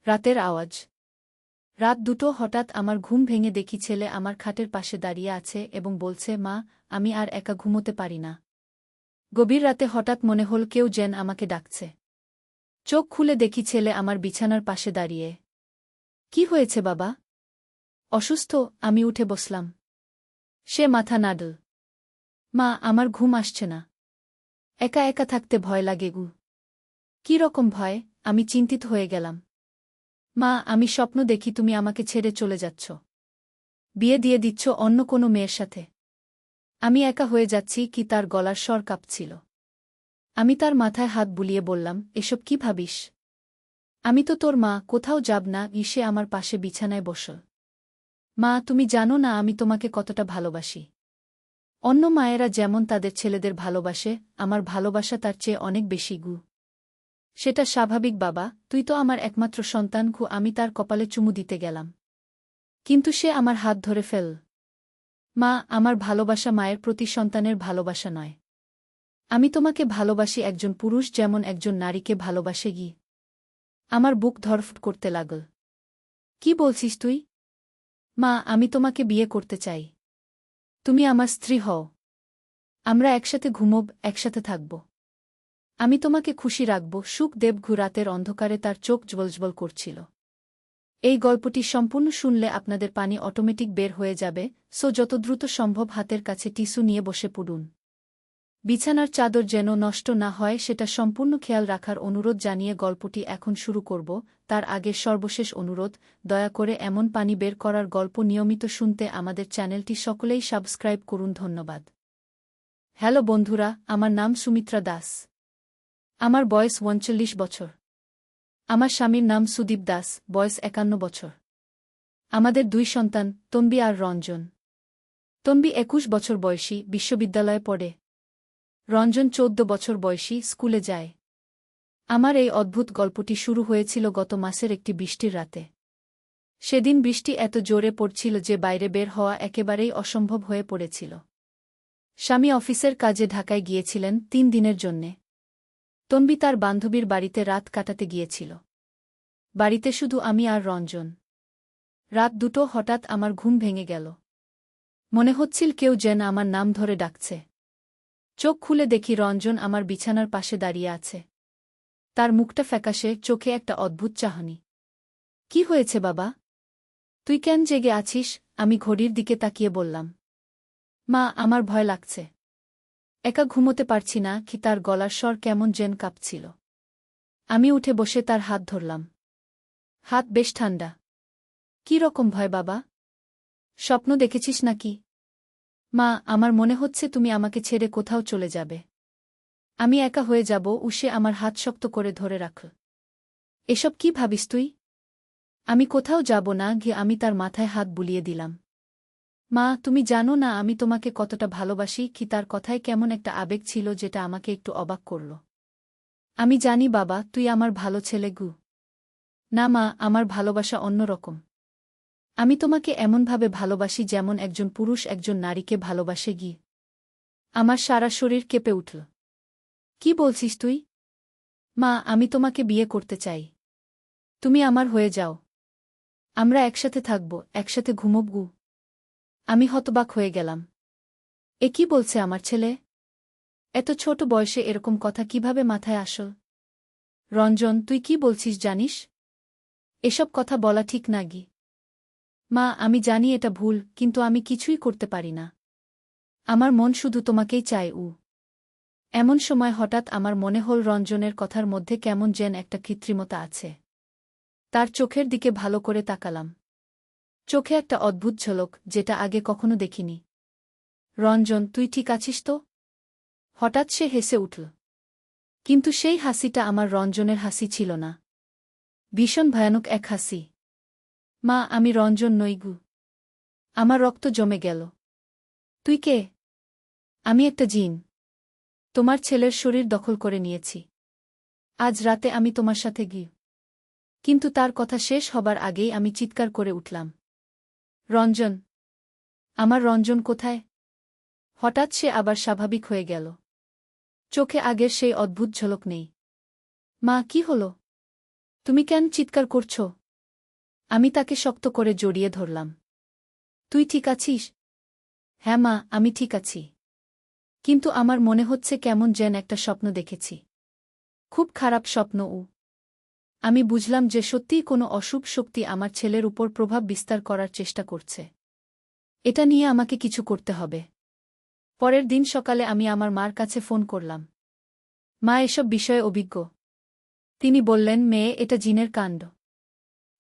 রাতের আওয়াজ। রাত ২টো হঠাৎ আমার ঘুম ভেঙে দেখি ছেলে আমার খাটের পাশে দাঁড়িয়ে আছে এবং বলছে, মা, আমি আর একা ঘুমোতে পারি না। গভীর রাতে হঠাৎ মনে হল কেউ যেন আমাকে ডাকছে। চোখ খুলে দেখি ছেলে আমার বিছানার পাশে দাঁড়িয়ে। কি হয়েছে বাবা? অসুস্থ। আমি উঠে বসলাম। সে মাথা নাড়ল। মা, আমার ঘুম আসছে না। একা একা থাকতে ভয় লাগে গু। কি রকম ভয়? আমি চিন্তিত হয়ে গেলাম। মা, আমি স্বপ্ন দেখি তুমি আমাকে ছেড়ে চলে যাচ্ছ। বিয়ে দিয়ে দিচ্ছ অন্য কোনো মেয়ের সাথে। আমি একা হয়ে যাচ্ছি। কি? তার গলার স্বর কাঁপছিল। আমি তার মাথায় হাত বুলিয়ে বললাম, এসব কি ভাবিস? আমি তো তোর মা, কোথাও যাব না। সে আমার পাশে বিছানায় বসল। মা, তুমি জানো না আমি তোমাকে কতটা ভালোবাসি। অন্য মায়েরা যেমন তাদের ছেলেদের ভালোবাসে, আমার ভালোবাসা তার চেয়ে অনেক বেশি গু। সেটা স্বাভাবিক বাবা, তুই তো আমার একমাত্র সন্তান। আমি তার কপালে চুমু দিতে গেলাম, কিন্তু সে আমার হাত ধরে ফেল। মা, আমার ভালোবাসা মায়ের প্রতি সন্তানের ভালোবাসা নয়। আমি তোমাকে ভালোবাসি একজন পুরুষ যেমন একজন নারীকে ভালোবাসে গি। আমার বুক ধড়ফড় করতে লাগল। কি বলছিস তুই? মা, আমি তোমাকে বিয়ে করতে চাই। তুমি আমার স্ত্রী হও। আমরা একসাথে ঘুমোব, একসাথে থাকব। আমি তোমাকে খুশি রাখব। সুখ দেব। রাতের অন্ধকারে তার চোখ জ্বলজ্বল করছিল। এই গল্পটি সম্পূর্ণ শুনলে আপনাদের পানি অটোমেটিক বের হয়ে যাবে, যত দ্রুত সম্ভব হাতের কাছে টিস্যু নিয়ে বসে পড়ুন। বিছানার চাদর যেন নষ্ট না হয় সেটা সম্পূর্ণ খেয়াল রাখার অনুরোধ জানিয়ে গল্পটি এখন শুরু করব। তার আগে সর্বশেষ অনুরোধ, দয়া করে এমন পানি বের করার গল্প নিয়মিত শুনতে আমাদের চ্যানেলটি সকলেই সাবস্ক্রাইব করুন। ধন্যবাদ। হ্যালো বন্ধুরা, আমার নাম সুমিত্রা দাস। আমার বয়স ৩৯ বছর। আমার স্বামীর নাম সুদীপ দাস, বয়স ৫১ বছর। আমাদের ২ সন্তান, তন্বী আর রঞ্জন। তন্বী ২১ বছর বয়সী, বিশ্ববিদ্যালয়ে পড়ে। রঞ্জন ১৪ বছর বয়সী, স্কুলে যায়। আমার এই অদ্ভুত গল্পটি শুরু হয়েছিল গত মাসের একটি বৃষ্টির রাতে। সেদিন বৃষ্টি এত জোরে পড়ছিল যে বাইরে বের হওয়া একেবারেই অসম্ভব হয়ে পড়েছিল। স্বামী অফিসের কাজে ঢাকায় গিয়েছিলেন ৩ দিনের জন্যে। তন্বী তার বান্ধবীর বাড়িতে রাত কাটাতে গিয়েছিল। বাড়িতে শুধু আমি আর রঞ্জন। রাত ২টো হঠাৎ আমার ঘুম ভেঙে গেল। মনে হচ্ছিল কেউ যেন আমার নাম ধরে ডাকছে। চোখ খুলে দেখি রঞ্জন আমার বিছানার পাশে দাঁড়িয়ে আছে। তার মুখটা ফ্যাকাশে, চোখে একটা অদ্ভুত চাহনি। কি হয়েছে বাবা? তুই কেন জেগে আছিস? আমি ঘড়ির দিকে তাকিয়ে বললাম। মা, আমার ভয় লাগছে। একা ঘুমোতে পারছি না। কি? তার গলার স্বর কেমন যেন কাঁপছিল। আমি উঠে বসে তার হাত ধরলাম। হাত বেশ ঠান্ডা। কি রকম ভয় বাবা? স্বপ্ন দেখেছিস নাকি? মা, আমার মনে হচ্ছে তুমি আমাকে ছেড়ে কোথাও চলে যাবে। আমি একা হয়ে যাব। সে আমার হাত শক্ত করে ধরে রাখল। এসব কি ভাবিস তুই? আমি কোথাও যাব না। আমি তার মাথায় হাত বুলিয়ে দিলাম। মা, তুমি জানো না আমি তোমাকে কতটা ভালোবাসি। কি? তার কথায় কেমন একটা আবেগ ছিল যেটা আমাকে একটু অবাক করল। আমি জানি বাবা, তুই আমার ভালো ছেলে গু। না মা, আমার ভালোবাসা অন্যরকম। আমি তোমাকে এমনভাবে ভালোবাসি যেমন একজন পুরুষ একজন নারীকে ভালোবাসে গি। আমার সারা শরীর কেঁপে উঠল। কি বলছিস তুই? মা, আমি তোমাকে বিয়ে করতে চাই। তুমি আমার হয়ে যাও। আমরা একসাথে থাকব, একসাথে ঘুমোব গু। আমি হতবাক হয়ে গেলাম। এ কি বলছে আমার ছেলে? এত ছোট বয়সে এরকম কথা কিভাবে মাথায় আসল? রঞ্জন, তুই কি বলছিস জানিস? এসব কথা বলা ঠিক না গি। মা, আমি জানি এটা ভুল, কিন্তু আমি কিছুই করতে পারি না। আমার মন শুধু তোমাকেই চায়। এমন সময় হঠাৎ আমার মনে হল রঞ্জনের কথার মধ্যে কেমন যেন একটা কৃত্রিমতা আছে। তার চোখের দিকে ভালো করে তাকালাম। চোখে একটা অদ্ভুত ঝলক, যেটা আগে কখনো দেখিনি। রঞ্জন, তুই ঠিক আছিস তো? হঠাৎ সে হেসে উঠল। কিন্তু সেই হাসিটা আমার রঞ্জনের হাসি ছিল না। ভীষণ ভয়ানক এক হাসি। মা, আমি রঞ্জন নই গু। আমার রক্ত জমে গেল। তুই কে? আমি একটা জিন। তোমার ছেলের শরীর দখল করে নিয়েছি। আজ রাতে আমি তোমার সাথে গি। কিন্তু তার কথা শেষ হবার আগেই আমি চিৎকার করে উঠলাম। রঞ্জন! আমার রঞ্জন কোথায়? হঠাৎ সে আবার স্বাভাবিক হয়ে গেল। চোখে আগের সেই অদ্ভুত ঝলক নেই। মা, কি হল? তুমি কেন চিৎকার করছ? আমি তাকে শক্ত করে জড়িয়ে ধরলাম। তুই ঠিক আছিস? হ্যাঁ মা, আমি ঠিক আছি। কিন্তু আমার মনে হচ্ছে কেমন যেন একটা স্বপ্ন দেখেছি। খুব খারাপ স্বপ্ন। আমি বুঝলাম যে সত্যিই কোনো অশুভ শক্তি আমার ছেলের উপর প্রভাব বিস্তার করার চেষ্টা করছে। এটা নিয়ে আমাকে কিছু করতে হবে। পরের দিন সকালে আমি আমার মার কাছে ফোন করলাম। মা এসব বিষয়ে অভিজ্ঞ। তিনি বললেন, মেয়ে, এটা জিনের কাণ্ড।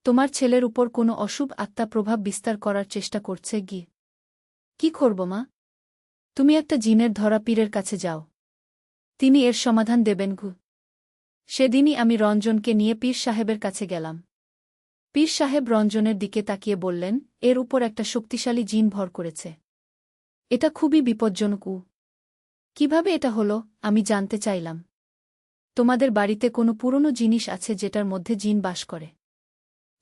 তোমার ছেলের উপর কোনো অশুভ আত্মা প্রভাব বিস্তার করার চেষ্টা করছে। কি করব মা? তুমি একটা জিনের ধরা পীরের কাছে যাও। তিনি এর সমাধান দেবেন। সেদিনই আমি রঞ্জনকে নিয়ে পীর সাহেবের কাছে গেলাম। পীর সাহেব রঞ্জনের দিকে তাকিয়ে বললেন, এর উপর একটা শক্তিশালী জিন ভর করেছে। এটা খুবই বিপজ্জনক। কিভাবে এটা হলো? আমি জানতে চাইলাম। তোমাদের বাড়িতে কোনো পুরনো জিনিস আছে যেটার মধ্যে জিন বাস করে?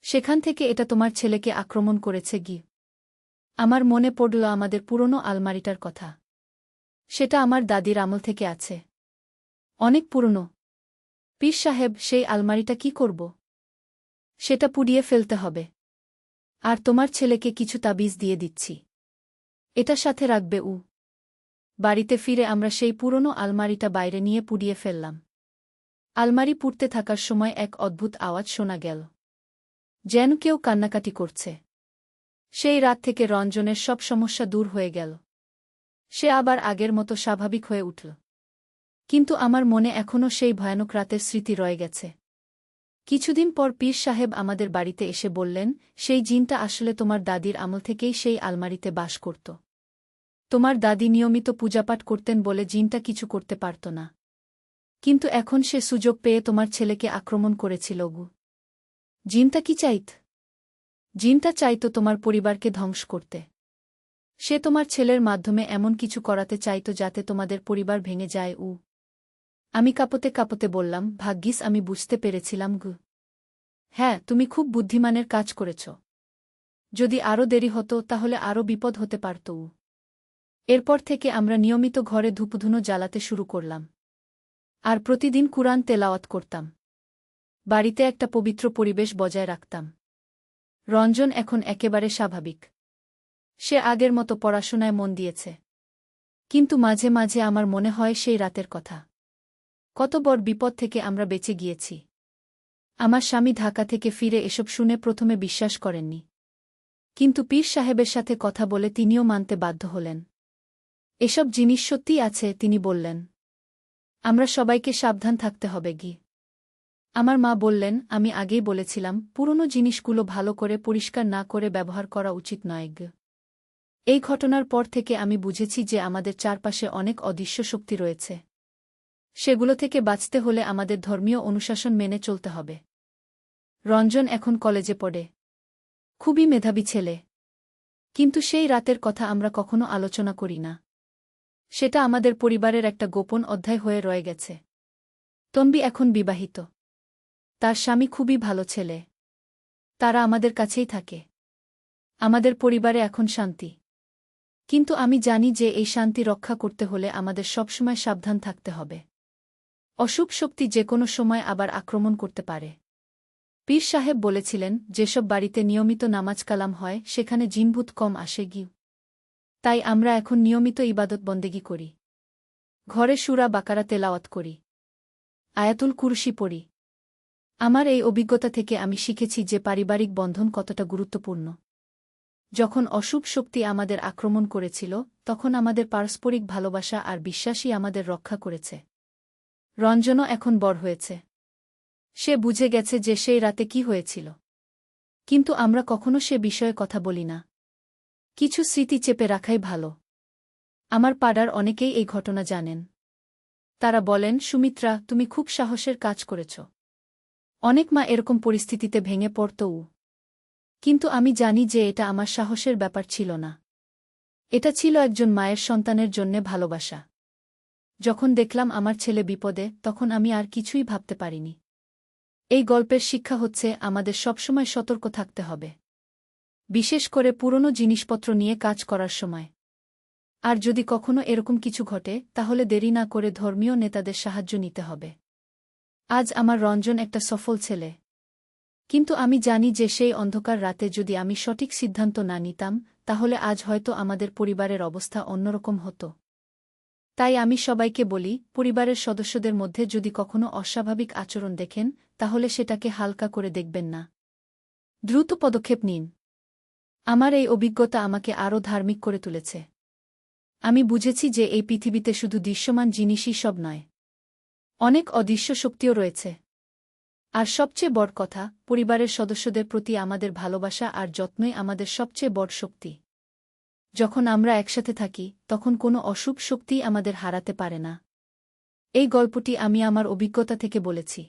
সেখান থেকে এটা তোমার ছেলেকে আক্রমণ করেছে। আমার মনে পড়ল আমাদের পুরনো আলমারিটার কথা। সেটা আমার দাদির আমল থেকে আছে। অনেক পুরনো। পীর সাহেব, সেই আলমারিটা কি করব? সেটা পুড়িয়ে ফেলতে হবে। আর তোমার ছেলেকে কিছু তাবিজ দিয়ে দিচ্ছি। এটা সাথে রাখবে। বাড়িতে ফিরে আমরা সেই পুরনো আলমারিটা বাইরে নিয়ে পুড়িয়ে ফেললাম। আলমারি পুড়তে থাকার সময় এক অদ্ভুত আওয়াজ শোনা গেল, যেন কেউ কান্নাকাটি করছে। সেই রাত থেকে রঞ্জনের সব সমস্যা দূর হয়ে গেল। সে আবার আগের মতো স্বাভাবিক হয়ে উঠল। কিন্তু আমার মনে এখনও সেই ভয়ানক রাতের স্মৃতি রয়ে গেছে। কিছুদিন পর পীর সাহেব আমাদের বাড়িতে এসে বললেন, সেই জিনটা আসলে তোমার দাদির আমল থেকেই সেই আলমারিতে বাস করত। তোমার দাদি নিয়মিত পূজাপাঠ করতেন বলে জিনটা কিছু করতে পারত না। কিন্তু এখন সে সুযোগ পেয়ে তোমার ছেলেকে আক্রমণ করেছিল। জিনটা কি চাইত? জিনটা চাইত তোমার পরিবারকে ধ্বংস করতে। সে তোমার ছেলের মাধ্যমে এমন কিছু করাতে চাইত যাতে তোমাদের পরিবার ভেঙে যায়। আমি কাঁপতে কাঁপতে বললাম, ভাগ্যিস আমি বুঝতে পেরেছিলাম। হ্যাঁ, তুমি খুব বুদ্ধিমানের কাজ করেছ। যদি আরও দেরি হতো তাহলে আরও বিপদ হতে পারত। এরপর থেকে আমরা নিয়মিত ঘরে ধূপধুনো জ্বালাতে শুরু করলাম। আর প্রতিদিন কুরআন তেলাওয়াত করতাম। বাড়িতে একটা পবিত্র পরিবেশ বজায় রাখতাম। রঞ্জন এখন একেবারে স্বাভাবিক। সে আগের মতো পড়াশোনায় মন দিয়েছে। কিন্তু মাঝে মাঝে আমার মনে হয় সেই রাতের কথা। কত বড় বিপদ থেকে আমরা বেঁচে গিয়েছি। আমার স্বামী ঢাকা থেকে ফিরে এসব শুনে প্রথমে বিশ্বাস করেননি। কিন্তু পীর সাহেবের সাথে কথা বলে তিনিও মানতে বাধ্য হলেন। এসব জিনিস সত্যিই আছে, তিনি বললেন। আমরা সবাইকে সাবধান থাকতে হবে। আমার মা বললেন, আমি আগেই বলেছিলাম, পুরনো জিনিসগুলো ভালো করে পরিষ্কার না করে ব্যবহার করা উচিত নয়। এই ঘটনার পর থেকে আমি বুঝেছি যে আমাদের চারপাশে অনেক অদৃশ্য শক্তি রয়েছে। সেগুলো থেকে বাঁচতে হলে আমাদের ধর্মীয় অনুশাসন মেনে চলতে হবে। রঞ্জন এখন কলেজে পড়ে। খুবই মেধাবী ছেলে। কিন্তু সেই রাতের কথা আমরা কখনো আলোচনা করি না। সেটা আমাদের পরিবারের একটা গোপন অধ্যায় হয়ে রয়ে গেছে। তন্বী এখন বিবাহিত। তার স্বামী খুবই ভালো ছেলে। তারা আমাদের কাছেই থাকে। আমাদের পরিবারে এখন শান্তি। কিন্তু আমি জানি যে এই শান্তি রক্ষা করতে হলে আমাদের সবসময় সাবধান থাকতে হবে। অশুভ শক্তি যে কোনো সময় আবার আক্রমণ করতে পারে। পীর সাহেব বলেছিলেন, যেসব বাড়িতে নিয়মিত নামাজ কালাম হয় সেখানে জিনভূত কম আসে। তাই আমরা এখন নিয়মিত ইবাদত বন্দেগী করি। ঘরে সূরা বাকারা তেলাওয়াত করি। আয়াতুল কুরসি পড়ি। আমার এই অভিজ্ঞতা থেকে আমি শিখেছি যে পারিবারিক বন্ধন কতটা গুরুত্বপূর্ণ। যখন অশুভ শক্তি আমাদের আক্রমণ করেছিল, তখন আমাদের পারস্পরিক ভালোবাসা আর বিশ্বাসই আমাদের রক্ষা করেছে। রঞ্জনও এখন বড় হয়েছে। সে বুঝে গেছে যে সেই রাতে কি হয়েছিল। কিন্তু আমরা কখনো সে বিষয়ে কথা বলি না। কিছু স্মৃতি চেপে রাখাই ভালো। আমার পাড়ার অনেকেই এই ঘটনা জানেন। তারা বলেন, সুমিত্রা, তুমি খুব সাহসের কাজ করেছ। অনেক মা এরকম পরিস্থিতিতে ভেঙে পড়তও। কিন্তু আমি জানি যে এটা আমার সাহসের ব্যাপার ছিল না। এটা ছিল একজন মায়ের সন্তানের জন্যে ভালোবাসা। যখন দেখলাম আমার ছেলে বিপদে, তখন আমি আর কিছুই ভাবতে পারিনি। এই গল্পের শিক্ষা হচ্ছে আমাদের সবসময় সতর্ক থাকতে হবে। বিশেষ করে পুরনো জিনিসপত্র নিয়ে কাজ করার সময়। আর যদি কখনো এরকম কিছু ঘটে, তাহলে দেরি না করে ধর্মীয় নেতাদের সাহায্য নিতে হবে। আজ আমার রঞ্জন একটা সফল ছেলে। কিন্তু আমি জানি যে সেই অন্ধকার রাতে যদি আমি সঠিক সিদ্ধান্ত না নিতাম তাহলে আজ হয়তো আমাদের পরিবারের অবস্থা অন্যরকম হতো। তাই আমি সবাইকে বলি, পরিবারের সদস্যদের মধ্যে যদি কখনো অস্বাভাবিক আচরণ দেখেন তাহলে সেটাকে হালকা করে দেখবেন না। দ্রুত পদক্ষেপ নিন। আমার এই অভিজ্ঞতা আমাকে আরও ধার্মিক করে তুলেছে। আমি বুঝেছি যে এই পৃথিবীতে শুধু দৃশ্যমান জিনিসই সব নয়, অনেক অদৃশ্য শক্তিও রয়েছে। আর সবচেয়ে বড় কথা, পরিবারের সদস্যদের প্রতি আমাদের ভালোবাসা আর যত্নই আমাদের সবচেয়ে বড় শক্তি। যখন আমরা একসাথে থাকি তখন কোনো অশুভ শক্তিই আমাদের হারাতে পারে না। এই গল্পটি আমি আমার অভিজ্ঞতা থেকে বলেছি,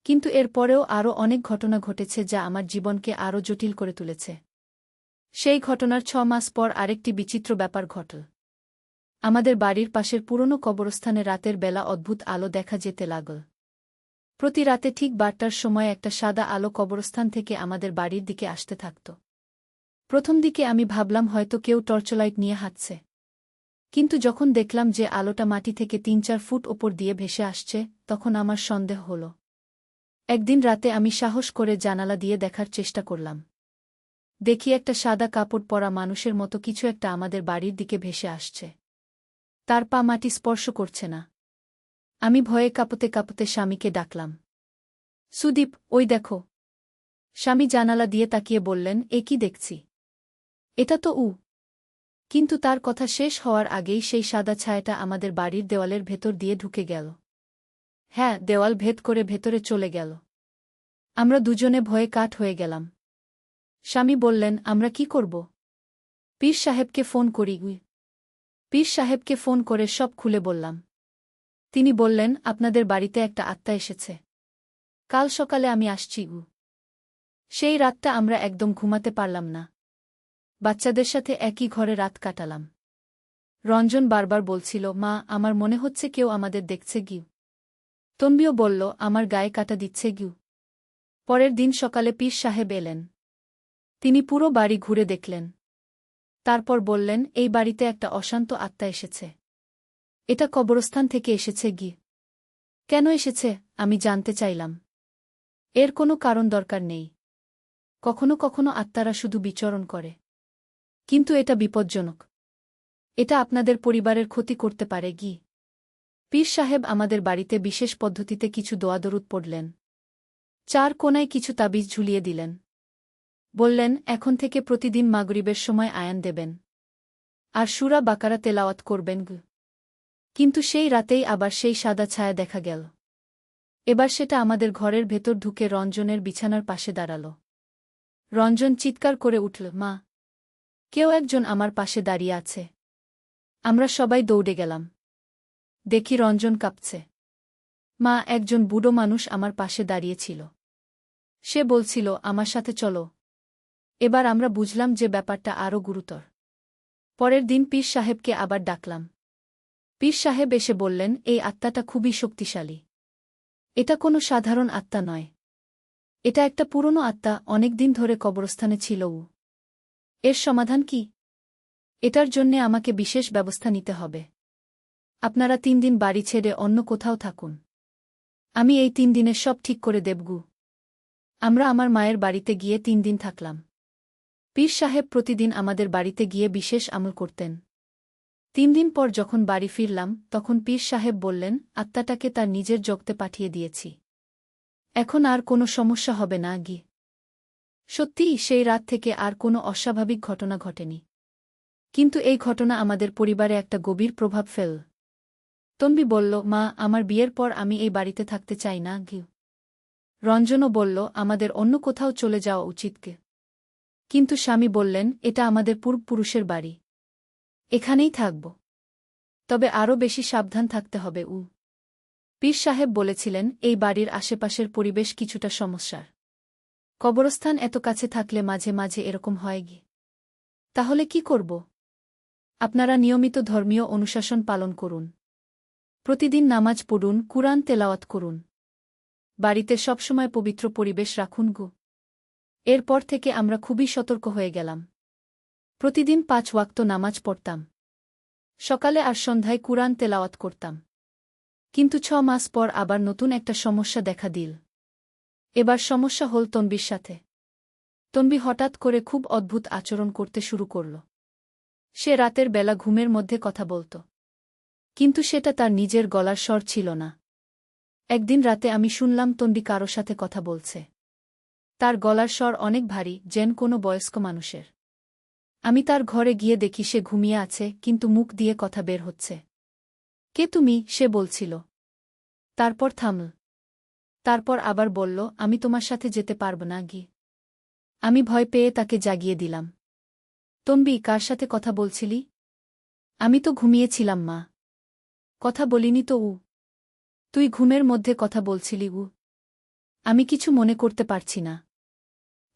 কিন্তু এর পরেও আরও অনেক ঘটনা ঘটেছে যা আমার জীবনকে আরও জটিল করে তুলেছে। সেই ঘটনার 6 মাস পর আরেকটি বিচিত্র ব্যাপার ঘটল। আমাদের বাড়ির পাশের পুরনো কবরস্থানে রাতের বেলা অদ্ভুত আলো দেখা যেতে লাগল। প্রতি রাতে ঠিক 12টার সময় একটা সাদা আলো কবরস্থান থেকে আমাদের বাড়ির দিকে আসতে থাকত। প্রথম দিকে আমি ভাবলাম হয়তো কেউ টর্চলাইট নিয়ে হাঁটছে, কিন্তু যখন দেখলাম যে আলোটা মাটি থেকে 3-4 ফুট ওপর দিয়ে ভেসে আসছে তখন আমার সন্দেহ হল। একদিন রাতে আমি সাহস করে জানালা দিয়ে দেখার চেষ্টা করলাম। দেখি একটা সাদা কাপড় পরা মানুষের মতো কিছু একটা আমাদের বাড়ির দিকে ভেসে আসছে। তার পা মাটি স্পর্শ করছে না। আমি ভয়ে কাঁপতে কাঁপতে স্বামীকে ডাকলাম, সুদীপ, ওই দেখো। স্বামী জানালা দিয়ে তাকিয়ে বললেন, এ কি দেখছি? এটা তো উ। কিন্তু তার কথা শেষ হওয়ার আগেই সেই সাদা ছায়াটা আমাদের বাড়ির দেওয়ালের ভেতর দিয়ে ঢুকে গেল। হ্যাঁ, দেওয়াল ভেদ করে ভেতরে চলে গেল। আমরা দুজনে ভয়ে কাঠ হয়ে গেলাম। স্বামী বললেন, আমরা কি করব? পীর সাহেবকে ফোন করি। পীর সাহেবকে ফোন করে সব খুলে বললাম। তিনি বললেন, আপনাদের বাড়িতে একটা আত্মা এসেছে। কাল সকালে আমি আসছি। সেই রাতটা আমরা একদম ঘুমাতে পারলাম না। বাচ্চাদের সাথে একই ঘরে রাত কাটালাম। রঞ্জন বারবার বলছিল, মা, আমার মনে হচ্ছে কেউ আমাদের দেখছে গিউ। তন্বিও বলল, আমার গায়ে কাটা দিচ্ছে গিউ। পরের দিন সকালে পীর সাহেব এলেন। তিনি পুরো বাড়ি ঘুরে দেখলেন। তারপর বললেন, এই বাড়িতে একটা অশান্ত আত্মা এসেছে। এটা কবরস্থান থেকে এসেছে গি। কেন এসেছে আমি জানতে চাইলাম। এর কোনো কারণ দরকার নেই। কখনো কখনো আত্মারা শুধু বিচরণ করে। কিন্তু এটা বিপজ্জনক। এটা আপনাদের পরিবারের ক্ষতি করতে পারে গি। পীর সাহেব আমাদের বাড়িতে বিশেষ পদ্ধতিতে কিছু দোয়া-দরুদ পড়লেন। 4 কোণায় কিছু তাবিজ ঝুলিয়ে দিলেন। বললেন, এখন থেকে প্রতিদিন মাগরিবের সময় আয়ান দেবেন। আর সূরা বাকারা তেলাওয়াত করবেন গি। কিন্তু সেই রাতেই আবার সেই সাদা ছায়া দেখা গেল। এবার সেটা আমাদের ঘরের ভেতর ঢুকে রঞ্জনের বিছানার পাশে দাঁড়াল। রঞ্জন চিৎকার করে উঠল, মা, কেউ একজন আমার পাশে দাঁড়িয়ে আছে। আমরা সবাই দৌড়ে গেলাম। দেখি রঞ্জন কাঁপছে। মা, একজন বুড়ো মানুষ আমার পাশে দাঁড়িয়েছিল। সে বলছিল, আমার সাথে চলো। এবার আমরা বুঝলাম যে ব্যাপারটা আরও গুরুতর। পরের দিন পীর সাহেবকে আবার ডাকলাম। পীর সাহেব এসে বললেন, এই আত্মাটা খুবই শক্তিশালী। এটা কোনো সাধারণ আত্মা নয়। এটা একটা পুরনো আত্মা, অনেক দিন ধরে কবরস্থানে ছিল। এর সমাধান কি? এটার জন্যে আমাকে বিশেষ ব্যবস্থা নিতে হবে। আপনারা 3 দিন বাড়ি ছেড়ে অন্য কোথাও থাকুন। আমি এই 3 দিনে সব ঠিক করে দেবগু। আমরা আমার মায়ের বাড়িতে গিয়ে 3 দিন থাকলাম। পীর সাহেব প্রতিদিন আমাদের বাড়িতে গিয়ে বিশেষ আমল করতেন। 3 দিন পর যখন বাড়ি ফিরলাম তখন পীর সাহেব বললেন, আত্মাটাকে তার নিজের জগতে পাঠিয়ে দিয়েছি। এখন আর কোনো সমস্যা হবে না গি। সত্যিই সেই রাত থেকে আর কোনো অস্বাভাবিক ঘটনা ঘটেনি। কিন্তু এই ঘটনা আমাদের পরিবারে একটা গভীর প্রভাব ফেল। তন্বী বলল, মা, আমার বিয়ের পর আমি এই বাড়িতে থাকতে চাই না গি। রঞ্জনও বলল, আমাদের অন্য কোথাও চলে যাওয়া উচিত গে। কিন্তু স্বামী বললেন, এটা আমাদের পূর্বপুরুষের বাড়ি। এখানেই থাকব। তবে আরও বেশি সাবধান থাকতে হবে। পীর সাহেব বলেছিলেন, এই বাড়ির আশেপাশের পরিবেশ কিছুটা সমস্যার। কবরস্থান এত কাছে থাকলে মাঝে মাঝে এরকম হয় গি। তাহলে কি করব? আপনারা নিয়মিত ধর্মীয় অনুশাসন পালন করুন। প্রতিদিন নামাজ পড়ুন, কুরআন তেলাওয়াত করুন। বাড়িতে সবসময় পবিত্র পরিবেশ রাখুন গো। এরপর থেকে আমরা খুবই সতর্ক হয়ে গেলাম। প্রতিদিন 5 ওয়াক্ত নামাজ পড়তাম। সকালে আর সন্ধ্যায় কুরআন তেলাওয়াত করতাম। কিন্তু 6 মাস পর আবার নতুন একটা সমস্যা দেখা দিল। এবার সমস্যা হল তনবির সাথে। তনবি হঠাৎ করে খুব অদ্ভুত আচরণ করতে শুরু করল। সে রাতের বেলা ঘুমের মধ্যে কথা বলত, কিন্তু সেটা তার নিজের গলার স্বর ছিল না। একদিন রাতে আমি শুনলাম তনবি কারো সাথে কথা বলছে। তার গলার স্বর অনেক ভারী, যেন কোনো বয়স্ক মানুষের। আমি তার ঘরে গিয়ে দেখি সে ঘুমিয়ে আছে, কিন্তু মুখ দিয়ে কথা বের হচ্ছে। কে তুমি? সে বলছিল। তারপর থামল। তারপর আবার বলল, আমি তোমার সাথে যেতে পারব না গি। আমি ভয় পেয়ে তাকে জাগিয়ে দিলাম। তনবি, কার সাথে কথা বলছিলি? আমি তো ঘুমিয়েছিলাম মা। কথা বলিনি তো। তুই ঘুমের মধ্যে কথা বলছিলি। আমি কিছু মনে করতে পারছি না।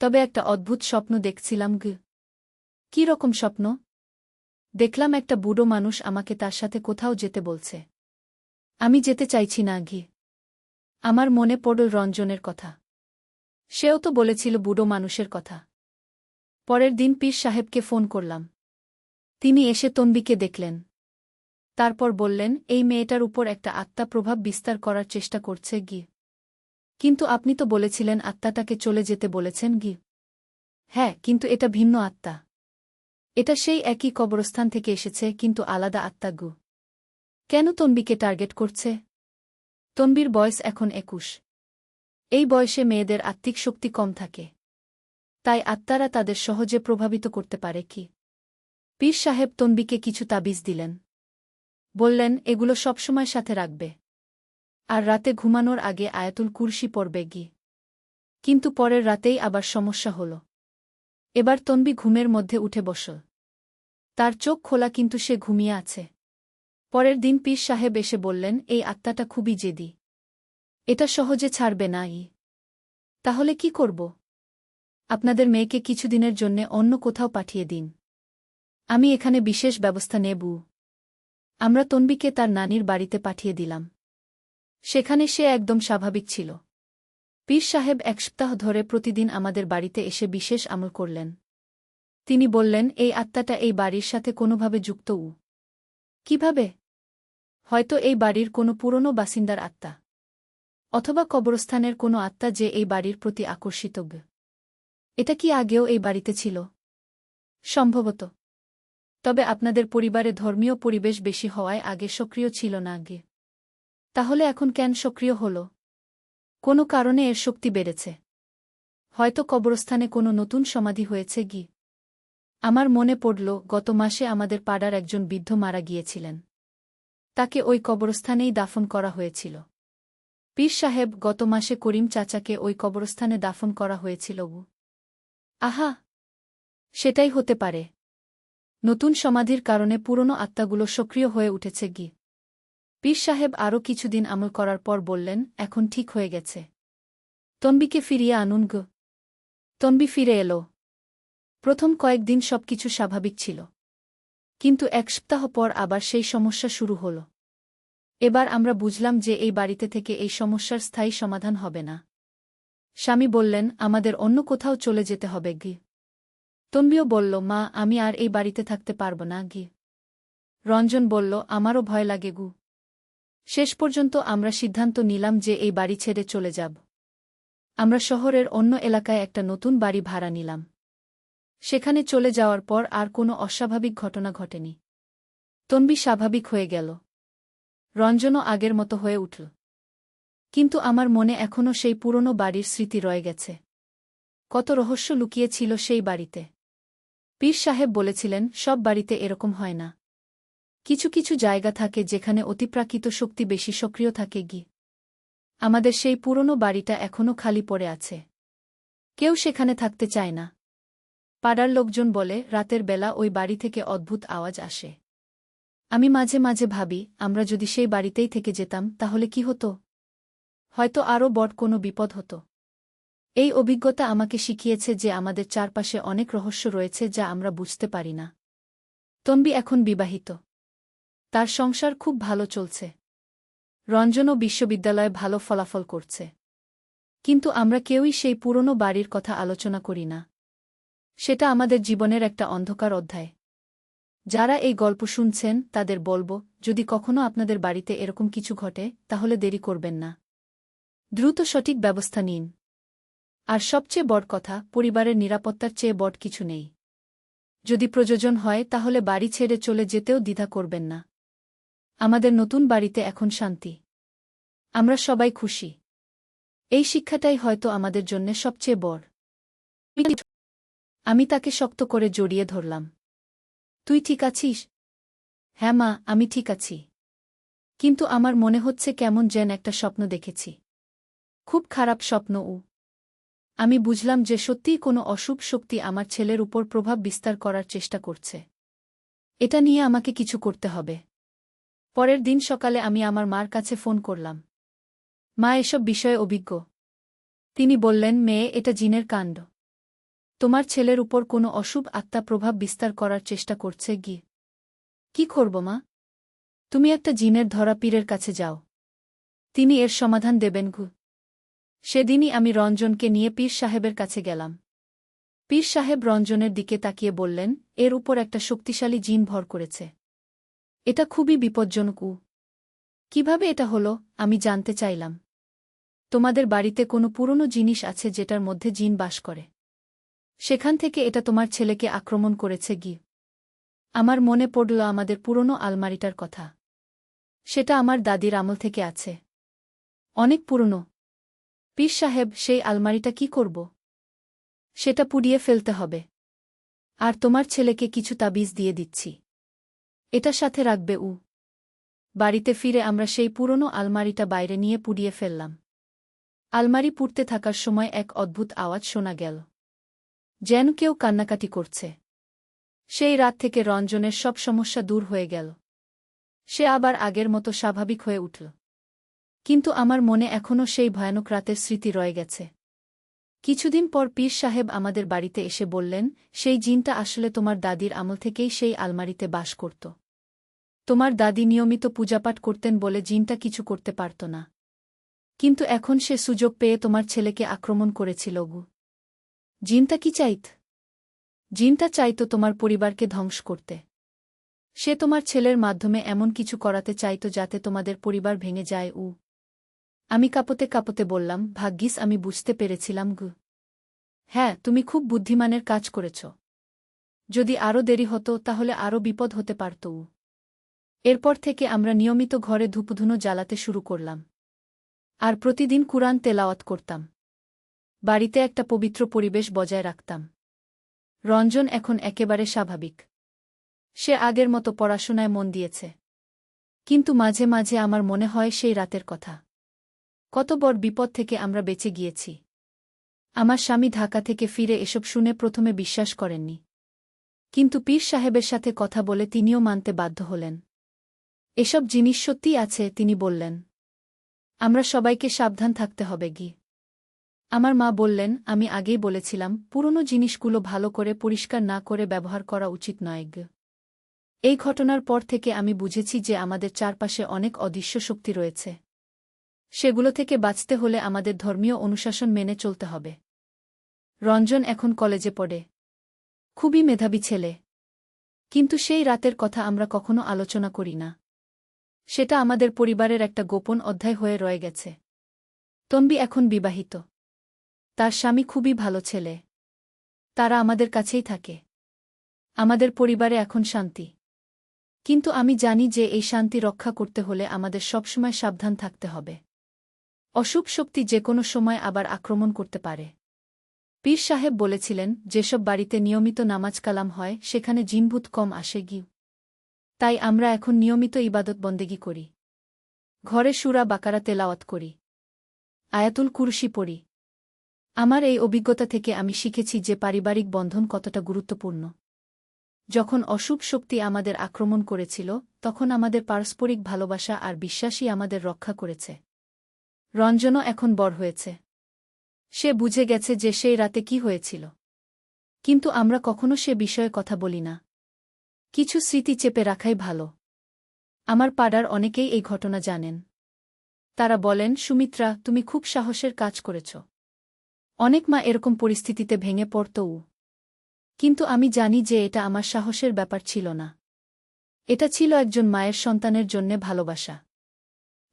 তবে একটা অদ্ভুত স্বপ্ন দেখছিলাম গি। কী রকম স্বপ্ন? দেখলাম একটা বুড়ো মানুষ আমাকে তার সাথে কোথাও যেতে বলছে। আমি যেতে চাইছি না গি। আমার মনে পড়ল রঞ্জনের কথা। সেও তো বলেছিল বুড়ো মানুষের কথা। পরের দিন পীর সাহেবকে ফোন করলাম। তিনি এসে তনবিকে দেখলেন। তারপর বললেন, এই মেয়েটার উপর একটা আত্মা প্রভাব বিস্তার করার চেষ্টা করছে গি। কিন্তু আপনি তো বলেছিলেন আত্মাটাকে চলে যেতে বলেছেন গি। হ্যাঁ, কিন্তু এটা ভিন্ন আত্মা। এটা সেই একই কবরস্থান থেকে এসেছে, কিন্তু আলাদা আত্মা গু। কেন তনবিকে টার্গেট করছে? তনবির বয়স এখন 21। এই বয়সে মেয়েদের আত্মিক শক্তি কম থাকে। তাই আত্মারা তাদের সহজে প্রভাবিত করতে পারে কি? পীর সাহেব তনবিকে কিছু তাবিজ দিলেন। বললেন, এগুলো সবসময় সাথে রাখবে। আর রাতে ঘুমানোর আগে আয়াতুল কুরসি পড়বে গি। কিন্তু পরের রাতেই আবার সমস্যা হল। এবার তনবি ঘুমের মধ্যে উঠে বসল। তার চোখ খোলা, কিন্তু সে ঘুমিয়ে আছে। পরের দিন পীর সাহেব এসে বললেন, এই আত্মাটা খুবই জেদি। এটা সহজে ছাড়বে না। তাহলে কি করব? আপনাদের মেয়েকে কিছুদিনের জন্যে অন্য কোথাও পাঠিয়ে দিন। আমি এখানে বিশেষ ব্যবস্থা নেব। আমরা তনবিকে তার নানির বাড়িতে পাঠিয়ে দিলাম। সেখানে সে একদম স্বাভাবিক ছিল। পীর সাহেব 1 সপ্তাহ ধরে প্রতিদিন আমাদের বাড়িতে এসে বিশেষ আমল করলেন। তিনি বললেন, এই আত্মাটা এই বাড়ির সাথে কোনোভাবে যুক্ত। কিভাবে? হয়তো এই বাড়ির কোনো পুরনো বাসিন্দার আত্মা, অথবা কবরস্থানের কোনো আত্মা যে এই বাড়ির প্রতি আকর্ষিত। এটা কি আগেও এই বাড়িতে ছিল? সম্ভবত। তবে আপনাদের পরিবারে ধর্মীয় পরিবেশ বেশি হওয়ায় আগে সক্রিয় ছিল না আগে। তাহলে এখন কেন সক্রিয় হল? কোনো কারণে এর শক্তি বেড়েছে। হয়তো কবরস্থানে কোনো নতুন সমাধি হয়েছে গি। আমার মনে পড়ল, গত মাসে আমাদের পাড়ার একজন বৃদ্ধ মারা গিয়েছিলেন। তাকে ওই কবরস্থানেই দাফন করা হয়েছিল। পীর সাহেব, গত মাসে করিম চাচাকে ওই কবরস্থানে দাফন করা হয়েছিল। আহা! সেটাই হতে পারে। নতুন সমাধির কারণে পুরনো আত্মাগুলো সক্রিয় হয়ে উঠেছে গি। পীর সাহেব আরও কিছুদিন আমল করার পর বললেন, এখন ঠিক হয়ে গেছে। তনবিকে ফিরিয়ে আনুন গো। তনবি ফিরে এলো। প্রথম কয়েকদিন সবকিছু স্বাভাবিক ছিল। কিন্তু 1 সপ্তাহ পর আবার সেই সমস্যা শুরু হল। এবার আমরা বুঝলাম যে এই বাড়িতে থেকে এই সমস্যার স্থায়ী সমাধান হবে না। স্বামী বললেন, আমাদের অন্য কোথাও চলে যেতে হবে গি। তনবিও বলল, মা, আমি আর এই বাড়িতে থাকতে পারব না গি। রঞ্জন বলল, আমারও ভয় লাগে গু। শেষ পর্যন্ত আমরা সিদ্ধান্ত নিলাম যে এই বাড়ি ছেড়ে চলে যাব। আমরা শহরের অন্য এলাকায় একটা নতুন বাড়ি ভাড়া নিলাম। সেখানে চলে যাওয়ার পর আর কোনো অস্বাভাবিক ঘটনা ঘটেনি। তনবি স্বাভাবিক হয়ে গেল। রঞ্জনও আগের মতো হয়ে উঠল। কিন্তু আমার মনে এখনও সেই পুরনো বাড়ির স্মৃতি রয়ে গেছে। কত রহস্য লুকিয়ে ছিল সেই বাড়িতে। পীর সাহেব বলেছিলেন, সব বাড়িতে এরকম হয় না। কিছু কিছু জায়গা থাকে যেখানে অতিপ্রাকৃত শক্তি বেশি সক্রিয় থাকে গি। আমাদের সেই পুরনো বাড়িটা এখনও খালি পড়ে আছে। কেউ সেখানে থাকতে চায় না। পাড়ার লোকজন বলে, রাতের বেলা ওই বাড়ি থেকে অদ্ভুত আওয়াজ আসে। আমি মাঝে মাঝে ভাবি, আমরা যদি সেই বাড়িতেই থেকে যেতাম তাহলে কি হতো? হয়তো আরও বড় কোনো বিপদ হতো। এই অভিজ্ঞতা আমাকে শিখিয়েছে যে আমাদের চারপাশে অনেক রহস্য রয়েছে যা আমরা বুঝতে পারি না। তনবি এখন বিবাহিত। তার সংসার খুব ভালো চলছে। রঞ্জনও বিশ্ববিদ্যালয়ে ভালো ফলাফল করছে। কিন্তু আমরা কেউই সেই পুরনো বাড়ির কথা আলোচনা করি না। সেটা আমাদের জীবনের একটা অন্ধকার অধ্যায়। যারা এই গল্প শুনছেন তাদের বলব, যদি কখনো আপনাদের বাড়িতে এরকম কিছু ঘটে, তাহলে দেরি করবেন না। দ্রুত সঠিক ব্যবস্থা নিন। আর সবচেয়ে বড় কথা, পরিবারের নিরাপত্তার চেয়ে বড় কিছু নেই। যদি প্রয়োজন হয় তাহলে বাড়ি ছেড়ে চলে যেতেও দ্বিধা করবেন না। আমাদের নতুন বাড়িতে এখন শান্তি। আমরা সবাই খুশি। এই শিক্ষাটাই হয়তো আমাদের জন্য সবচেয়ে বড়। আমি তাকে শক্ত করে জড়িয়ে ধরলাম। তুই ঠিক আছিস? হ্যাঁ মা, আমি ঠিক আছি। কিন্তু আমার মনে হচ্ছে কেমন যেন একটা স্বপ্ন দেখেছি। খুব খারাপ স্বপ্ন। আমি বুঝলাম যে সত্যিই কোনো অশুভ শক্তি আমার ছেলের উপর প্রভাব বিস্তার করার চেষ্টা করছে। এটা নিয়ে আমাকে কিছু করতে হবে। পরের দিন সকালে আমি আমার মার কাছে ফোন করলাম। মা এসব বিষয়ে অভিজ্ঞ। তিনি বললেন, মেয়ে, এটা জিনের কাণ্ড। তোমার ছেলের উপর কোনো অশুভ আত্মা প্রভাব বিস্তার করার চেষ্টা করছে। কি করব মা? তুমি একটা জিনের ধরা পীরের কাছে যাও। তিনি এর সমাধান দেবেন। সেদিনই আমি রঞ্জনকে নিয়ে পীর সাহেবের কাছে গেলাম। পীর সাহেব রঞ্জনের দিকে তাকিয়ে বললেন, এর উপর একটা শক্তিশালী জিন ভর করেছে। এটা খুবই বিপজ্জনক। কিভাবে এটা হলো? আমি জানতে চাইলাম। তোমাদের বাড়িতে কোনো পুরনো জিনিস আছে যেটার মধ্যে জিন বাস করে? সেখান থেকে এটা তোমার ছেলেকে আক্রমণ করেছে। আমার মনে পড়ল আমাদের পুরনো আলমারিটার কথা। সেটা আমার দাদির আমল থেকে আছে। অনেক পুরনো। পীর সাহেব, সেই আলমারিটা কি করব? সেটা পুড়িয়ে ফেলতে হবে। আর তোমার ছেলেকে কিছু তাবিজ দিয়ে দিচ্ছি। এটা সাথে রাখবে। বাড়িতে ফিরে আমরা সেই পুরনো আলমারিটা বাইরে নিয়ে পুড়িয়ে ফেললাম। আলমারি পুড়তে থাকার সময় এক অদ্ভুত আওয়াজ শোনা গেল, যেন কেউ কান্নাকাটি করছে। সেই রাত থেকে রঞ্জনের সব সমস্যা দূর হয়ে গেল। সে আবার আগের মতো স্বাভাবিক হয়ে উঠল। কিন্তু আমার মনে এখনও সেই ভয়ানক রাতের স্মৃতি রয়ে গেছে। কিছুদিন পর পীর সাহেব আমাদের বাড়িতে এসে বললেন, সেই জিনটা আসলে তোমার দাদির আমল থেকেই সেই আলমারিতে বাস করত। তোমার দাদি নিয়মিত পূজাপাঠ করতেন বলে জিনটা কিছু করতে পারত না। কিন্তু এখন সে সুযোগ পেয়ে তোমার ছেলেকে আক্রমণ করেছিল। জিনটা কি চাইত? জিনটা চাইত তোমার পরিবারকে ধ্বংস করতে। সে তোমার ছেলের মাধ্যমে এমন কিছু করাতে চাইত যাতে তোমাদের পরিবার ভেঙে যায়। আমি কাঁপতে কাঁপতে বললাম, ভাগ্যিস আমি বুঝতে পেরেছিলাম। হ্যাঁ, তুমি খুব বুদ্ধিমানের কাজ করেছ। যদি আরও দেরি হতো তাহলে আরও বিপদ হতে পারত। এরপর থেকে আমরা নিয়মিত ঘরে ধূপধুনো জ্বালাতে শুরু করলাম। আর প্রতিদিন কুরআন তেলাওয়াত করতাম। বাড়িতে একটা পবিত্র পরিবেশ বজায় রাখতাম। রঞ্জন এখন একেবারে স্বাভাবিক। সে আগের মতো পড়াশোনায় মন দিয়েছে। কিন্তু মাঝে মাঝে আমার মনে হয় সেই রাতের কথা। কত বড় বিপদ থেকে আমরা বেঁচে গিয়েছি। আমার স্বামী ঢাকা থেকে ফিরে এসব শুনে প্রথমে বিশ্বাস করেননি। কিন্তু পীর সাহেবের সাথে কথা বলে তিনিও মানতে বাধ্য হলেন। এসব জিনিস সত্যিই আছে, তিনি বললেন। আমরা সবাইকে সাবধান থাকতে হবে। আমার মা বললেন, আমি আগেই বলেছিলাম, পুরনো জিনিসগুলো ভালো করে পরিষ্কার না করে ব্যবহার করা উচিত নয়। এই ঘটনার পর থেকে আমি বুঝেছি যে আমাদের চারপাশে অনেক অদৃশ্য শক্তি রয়েছে। সেগুলো থেকে বাঁচতে হলে আমাদের ধর্মীয় অনুশাসন মেনে চলতে হবে। রঞ্জন এখন কলেজে পড়ে। খুবই মেধাবী ছেলে। কিন্তু সেই রাতের কথা আমরা কখনো আলোচনা করি না। সেটা আমাদের পরিবারের একটা গোপন অধ্যায় হয়ে রয়ে গেছে। তন্বী এখন বিবাহিত। তার স্বামী খুবই ভালো ছেলে। তারা আমাদের কাছেই থাকে। আমাদের পরিবারে এখন শান্তি। কিন্তু আমি জানি যে এই শান্তি রক্ষা করতে হলে আমাদের সবসময় সাবধান থাকতে হবে। অশুভ শক্তি যে কোনো সময় আবার আক্রমণ করতে পারে। পীর সাহেব বলেছিলেন, যেসব বাড়িতে নিয়মিত নামাজ কালাম হয় সেখানে জিনভূত কম আসে। তাই আমরা এখন নিয়মিত ইবাদত বন্দেগী করি। ঘরে সূরা বাকারা তেলাওয়াত করি। আয়াতুল কুরসি পড়ি। আমার এই অভিজ্ঞতা থেকে আমি শিখেছি যে পারিবারিক বন্ধন কতটা গুরুত্বপূর্ণ। যখন অশুভ শক্তি আমাদের আক্রমণ করেছিল তখন আমাদের পারস্পরিক ভালোবাসা আর বিশ্বাসই আমাদের রক্ষা করেছে। রঞ্জনও এখন বড় হয়েছে। সে বুঝে গেছে যে সেই রাতে কি হয়েছিল। কিন্তু আমরা কখনো সে বিষয়ে কথা বলি না। কিছু স্মৃতি চেপে রাখাই ভালো। আমার পাড়ার অনেকেই এই ঘটনা জানেন। তারা বলেন, সুমিত্রা, তুমি খুব সাহসের কাজ করেছ। অনেক মা এরকম পরিস্থিতিতে ভেঙে পড়তও। কিন্তু আমি জানি যে এটা আমার সাহসের ব্যাপার ছিল না। এটা ছিল একজন মায়ের সন্তানের জন্যে ভালোবাসা।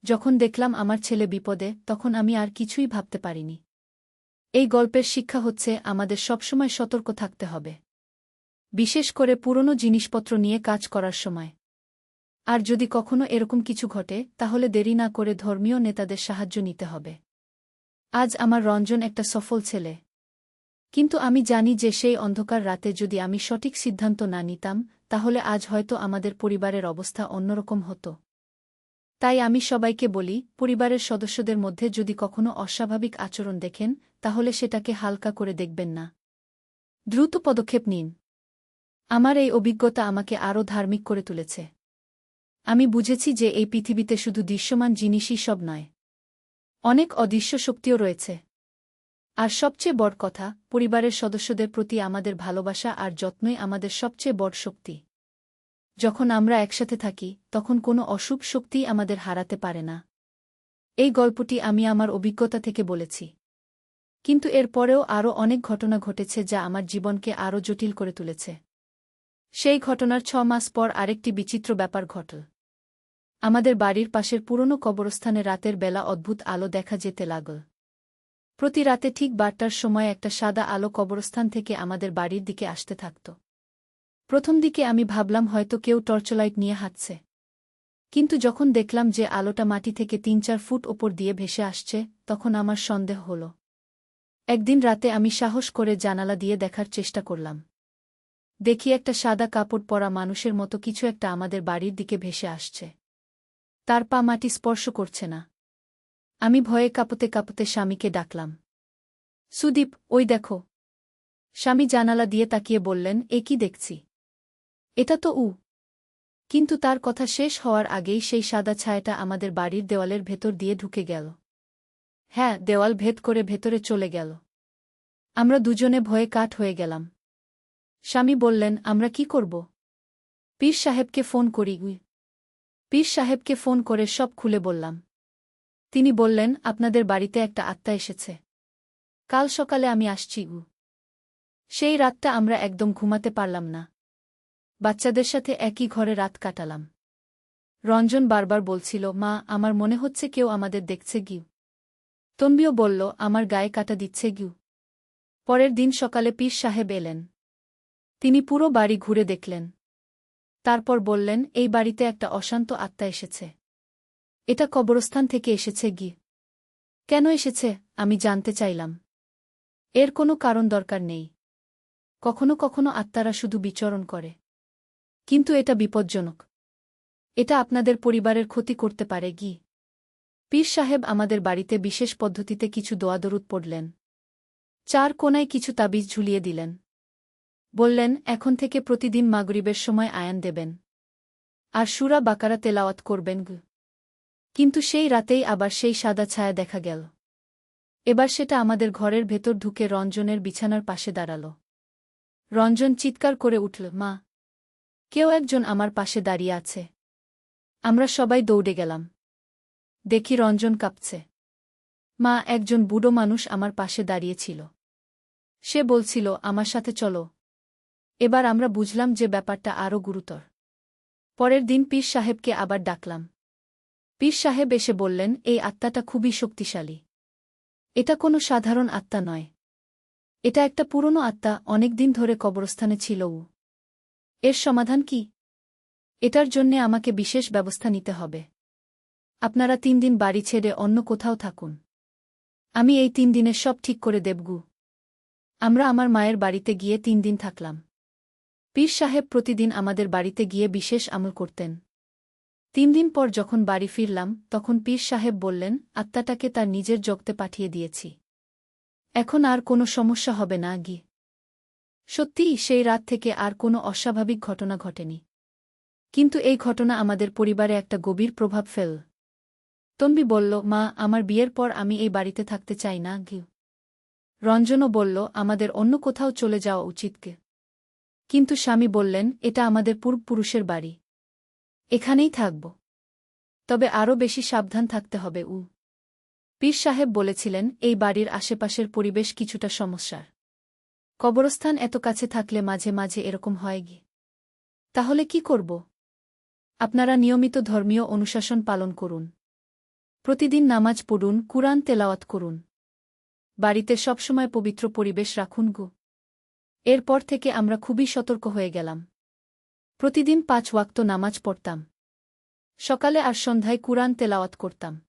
যখন দেখলাম আমার ছেলে বিপদে, তখন আমি আর কিছুই ভাবতে পারিনি। এই গল্পের শিক্ষা হচ্ছে আমাদের সবসময় সতর্ক থাকতে হবে, বিশেষ করে পুরনো জিনিসপত্র নিয়ে কাজ করার সময়। আর যদি কখনো এরকম কিছু ঘটে তাহলে দেরি না করে ধর্মীয় নেতাদের সাহায্য নিতে হবে। আজ আমার রঞ্জন একটা সফল ছেলে, কিন্তু আমি জানি যে সেই অন্ধকার রাতে যদি আমি সঠিক সিদ্ধান্ত না নিতাম তাহলে আজ হয়তো আমাদের পরিবারের অবস্থা অন্যরকম হতো। তাই আমি সবাইকে বলি, পরিবারের সদস্যদের মধ্যে যদি কখনো অস্বাভাবিক আচরণ দেখেন তাহলে সেটাকে হালকা করে দেখবেন না, দ্রুত পদক্ষেপ নিন। আমার এই অভিজ্ঞতা আমাকে আরও ধার্মিক করে তুলেছে। আমি বুঝেছি যে এই পৃথিবীতে শুধু দৃশ্যমান জিনিসই সব নয়, অনেক অদৃশ্য শক্তিও রয়েছে। আর সবচেয়ে বড় কথা, পরিবারের সদস্যদের প্রতি আমাদের ভালোবাসা আর যত্নই আমাদের সবচেয়ে বড় শক্তি। যখন আমরা একসাথে থাকি তখন কোনো অশুভ শক্তিই আমাদের হারাতে পারে না। এই গল্পটি আমি আমার অভিজ্ঞতা থেকে বলেছি, কিন্তু এর পরেও আরও অনেক ঘটনা ঘটেছে যা আমার জীবনকে আরও জটিল করে তুলেছে। সেই ঘটনার 6 মাস পর আরেকটি বিচিত্র ব্যাপার ঘটল। আমাদের বাড়ির পাশের পুরনো কবরস্থানে রাতের বেলা অদ্ভুত আলো দেখা যেতে লাগল। প্রতি রাতে ঠিক 12টার সময় একটা সাদা আলো কবরস্থান থেকে আমাদের বাড়ির দিকে আসতে থাকত। প্রথম দিকে আমি ভাবলাম হয়তো কেউ টর্চলাইট নিয়ে হাঁটছে, কিন্তু যখন দেখলাম যে আলোটা মাটি থেকে 3-4 ফুট ওপর দিয়ে ভেসে আসছে তখন আমার সন্দেহ হল। একদিন রাতে আমি সাহস করে জানালা দিয়ে দেখার চেষ্টা করলাম। দেখি একটা সাদা কাপড় পরা মানুষের মতো কিছু একটা আমাদের বাড়ির দিকে ভেসে আসছে। তার পা মাটি স্পর্শ করছে না। আমি ভয়ে কাঁপতে কাঁপতে স্বামীকে ডাকলাম, সুদীপ, ওই দেখো। স্বামী জানালা দিয়ে তাকিয়ে বললেন, এ কি দেখছি? এটা তো উ। কিন্তু তার কথা শেষ হওয়ার আগেই সেই সাদা ছায়াটা আমাদের বাড়ির দেওয়ালের ভেতর দিয়ে ঢুকে গেল। হ্যাঁ, দেওয়াল ভেদ করে ভেতরে চলে গেল। আমরা দুজনে ভয়ে কাঠ হয়ে গেলাম। স্বামী বললেন, আমরা কি করব? পীর সাহেবকে ফোন করি। পীর সাহেবকে ফোন করে সব খুলে বললাম। তিনি বললেন, আপনাদের বাড়িতে একটা আত্মা এসেছে। কাল সকালে আমি আসছি। সেই রাতটা আমরা একদম ঘুমাতে পারলাম না। বাচ্চাদের সাথে একই ঘরে রাত কাটালাম। রঞ্জন বারবার বলছিল, মা, আমার মনে হচ্ছে কেউ আমাদের দেখছে। তন্বিও বলল, আমার গায়ে কাটা দিচ্ছে। পরের দিন সকালে পীর সাহেব এলেন। তিনি পুরো বাড়ি ঘুরে দেখলেন। তারপর বললেন, এই বাড়িতে একটা অশান্ত আত্মা এসেছে। এটা কবরস্থান থেকে এসেছে। কেন এসেছে? আমি জানতে চাইলাম। এর কোনো কারণ দরকার নেই। কখনো কখনো আত্মারা শুধু বিচরণ করে, কিন্তু এটা বিপজ্জনক। এটা আপনাদের পরিবারের ক্ষতি করতে পারে। পীর সাহেব আমাদের বাড়িতে বিশেষ পদ্ধতিতে কিছু দোয়া-দরুদ পড়লেন। 4 কোণায় কিছু তাবিজ ঝুলিয়ে দিলেন। বললেন, এখন থেকে প্রতিদিন মাগরিবের সময় আয়ান দেবেন আর সূরা বাকারা তেলাওয়াত করবেন। কিন্তু সেই রাতেই আবার সেই সাদা ছায়া দেখা গেল। এবার সেটা আমাদের ঘরের ভেতর ঢুকে রঞ্জনের বিছানার পাশে দাঁড়াল। রঞ্জন চিৎকার করে উঠল, মা, কেউ একজন আমার পাশে দাঁড়িয়ে আছে। আমরা সবাই দৌড়ে গেলাম। দেখি রঞ্জন কাঁপছে। মা, একজন বুড়ো মানুষ আমার পাশে দাঁড়িয়েছিল। সে বলছিল, আমার সাথে চলো। এবার আমরা বুঝলাম যে ব্যাপারটা আরও গুরুতর। পরের দিন পীর সাহেবকে আবার ডাকলাম। পীর সাহেব এসে বললেন, এই আত্মাটা খুবই শক্তিশালী। এটা কোনো সাধারণ আত্মা নয়। এটা একটা পুরনো আত্মা, অনেক দিন ধরে কবরস্থানে ছিল। এর সমাধান কি? এটার জন্যে আমাকে বিশেষ ব্যবস্থা নিতে হবে। আপনারা 3 দিন বাড়ি ছেড়ে অন্য কোথাও থাকুন। আমি এই 3 দিনের সব ঠিক করে দেবগু। আমরা আমার মায়ের বাড়িতে গিয়ে 3 দিন থাকলাম। পীর সাহেব প্রতিদিন আমাদের বাড়িতে গিয়ে বিশেষ আমল করতেন। 3 দিন পর যখন বাড়ি ফিরলাম তখন পীর সাহেব বললেন, আত্মাটাকে তার নিজের জগতে পাঠিয়ে দিয়েছি। এখন আর কোনো সমস্যা হবে না। সত্যিই সেই রাত থেকে আর কোনো অস্বাভাবিক ঘটনা ঘটেনি। কিন্তু এই ঘটনা আমাদের পরিবারে একটা গভীর প্রভাব ফেল। তন্বী বলল, মা, আমার বিয়ের পর আমি এই বাড়িতে থাকতে চাই না। রঞ্জনও বলল, আমাদের অন্য কোথাও চলে যাওয়া উচিত। কিন্তু স্বামী বললেন, এটা আমাদের পূর্বপুরুষের বাড়ি, এখানেই থাকব। তবে আরও বেশি সাবধান থাকতে হবে। পীর সাহেব বলেছিলেন, এই বাড়ির আশেপাশের পরিবেশ কিছুটা সমস্যার। কবরস্থান এত কাছে থাকলে মাঝে মাঝে এরকম হয়। তাহলে কি করব? আপনারা নিয়মিত ধর্মীয় অনুশাসন পালন করুন। প্রতিদিন নামাজ পড়ুন, কুরআন তেলাওয়াত করুন। বাড়িতে সবসময় পবিত্র পরিবেশ রাখুন গো। এরপর থেকে আমরা খুবই সতর্ক হয়ে গেলাম। প্রতিদিন ৫ ওয়াক্ত নামাজ পড়তাম। সকালে আর সন্ধ্যায় কুরআন তেলাওয়াত করতাম।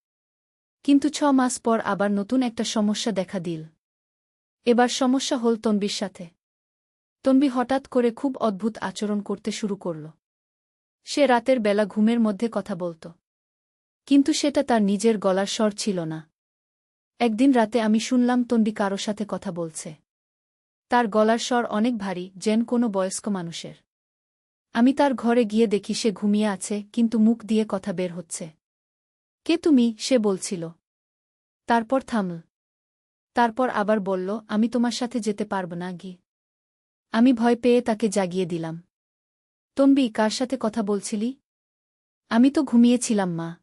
কিন্তু ৬ মাস পর আবার নতুন একটা সমস্যা দেখা দিল। এবার সমস্যা হল তনবির সাথে। তনবি হঠাৎ করে খুব অদ্ভুত আচরণ করতে শুরু করল। সে রাতের বেলা ঘুমের মধ্যে কথা বলত। কিন্তু সেটা তার নিজের গলার স্বর ছিল না। একদিন রাতে আমি শুনলাম তনবি কারো সাথে কথা বলছে। তার গলার স্বর অনেক ভারী, যেন কোনো বয়স্ক মানুষের। আমি তার ঘরে গিয়ে দেখি সে ঘুমিয়ে আছে, কিন্তু মুখ দিয়ে কথা বের হচ্ছে। কে তুমি? সে বলছিল। তারপর থামল। তারপর আবার বলল, আমি তোমার সাথে যেতে পারব না গি। আমি ভয় পেয়ে তাকে জাগিয়ে দিলাম। তনবি, কার সাথে কথা বলছিলি? আমি তো ঘুমিয়েছিলাম মা।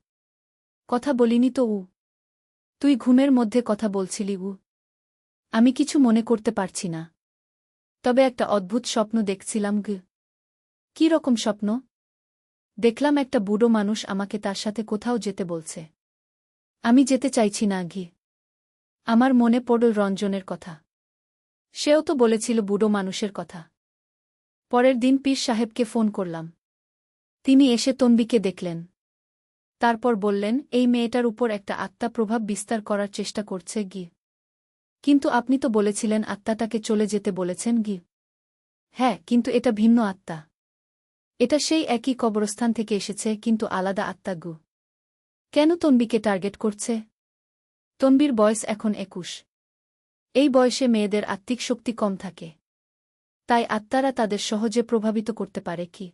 কথা বলিনি তো উ। তুই ঘুমের মধ্যে কথা বলছিলি উ। আমি কিছু মনে করতে পারছি না। তবে একটা অদ্ভুত স্বপ্ন দেখছিলাম গ। কী রকম স্বপ্ন? দেখলাম একটা বুড়ো মানুষ আমাকে তার সাথে কোথাও যেতে বলছে। আমি যেতে চাইছি না ঘি। আমার মনে পড়ল রঞ্জনের কথা। সেও তো বলেছিল বুড়ো মানুষের কথা। পরের দিন পীর সাহেবকে ফোন করলাম। তিনি এসে তনবিকে দেখলেন। তারপর বললেন, এই মেয়েটার উপর একটা আত্মা প্রভাব বিস্তার করার চেষ্টা করছে গি। কিন্তু আপনি তো বলেছিলেন আত্মাটাকে চলে যেতে বলেছেন গি। হ্যাঁ, কিন্তু এটা ভিন্ন আত্মা। এটা সেই একই কবরস্থান থেকে এসেছে, কিন্তু আলাদা আত্মা গু। কেন তনবিকে টার্গেট করছে? তনবির বয়স এখন ২১। এই বয়সে মেয়েদের আত্মিক শক্তি কম থাকে। তাই আত্মারা তাদের সহজে প্রভাবিত করতে পারে কি।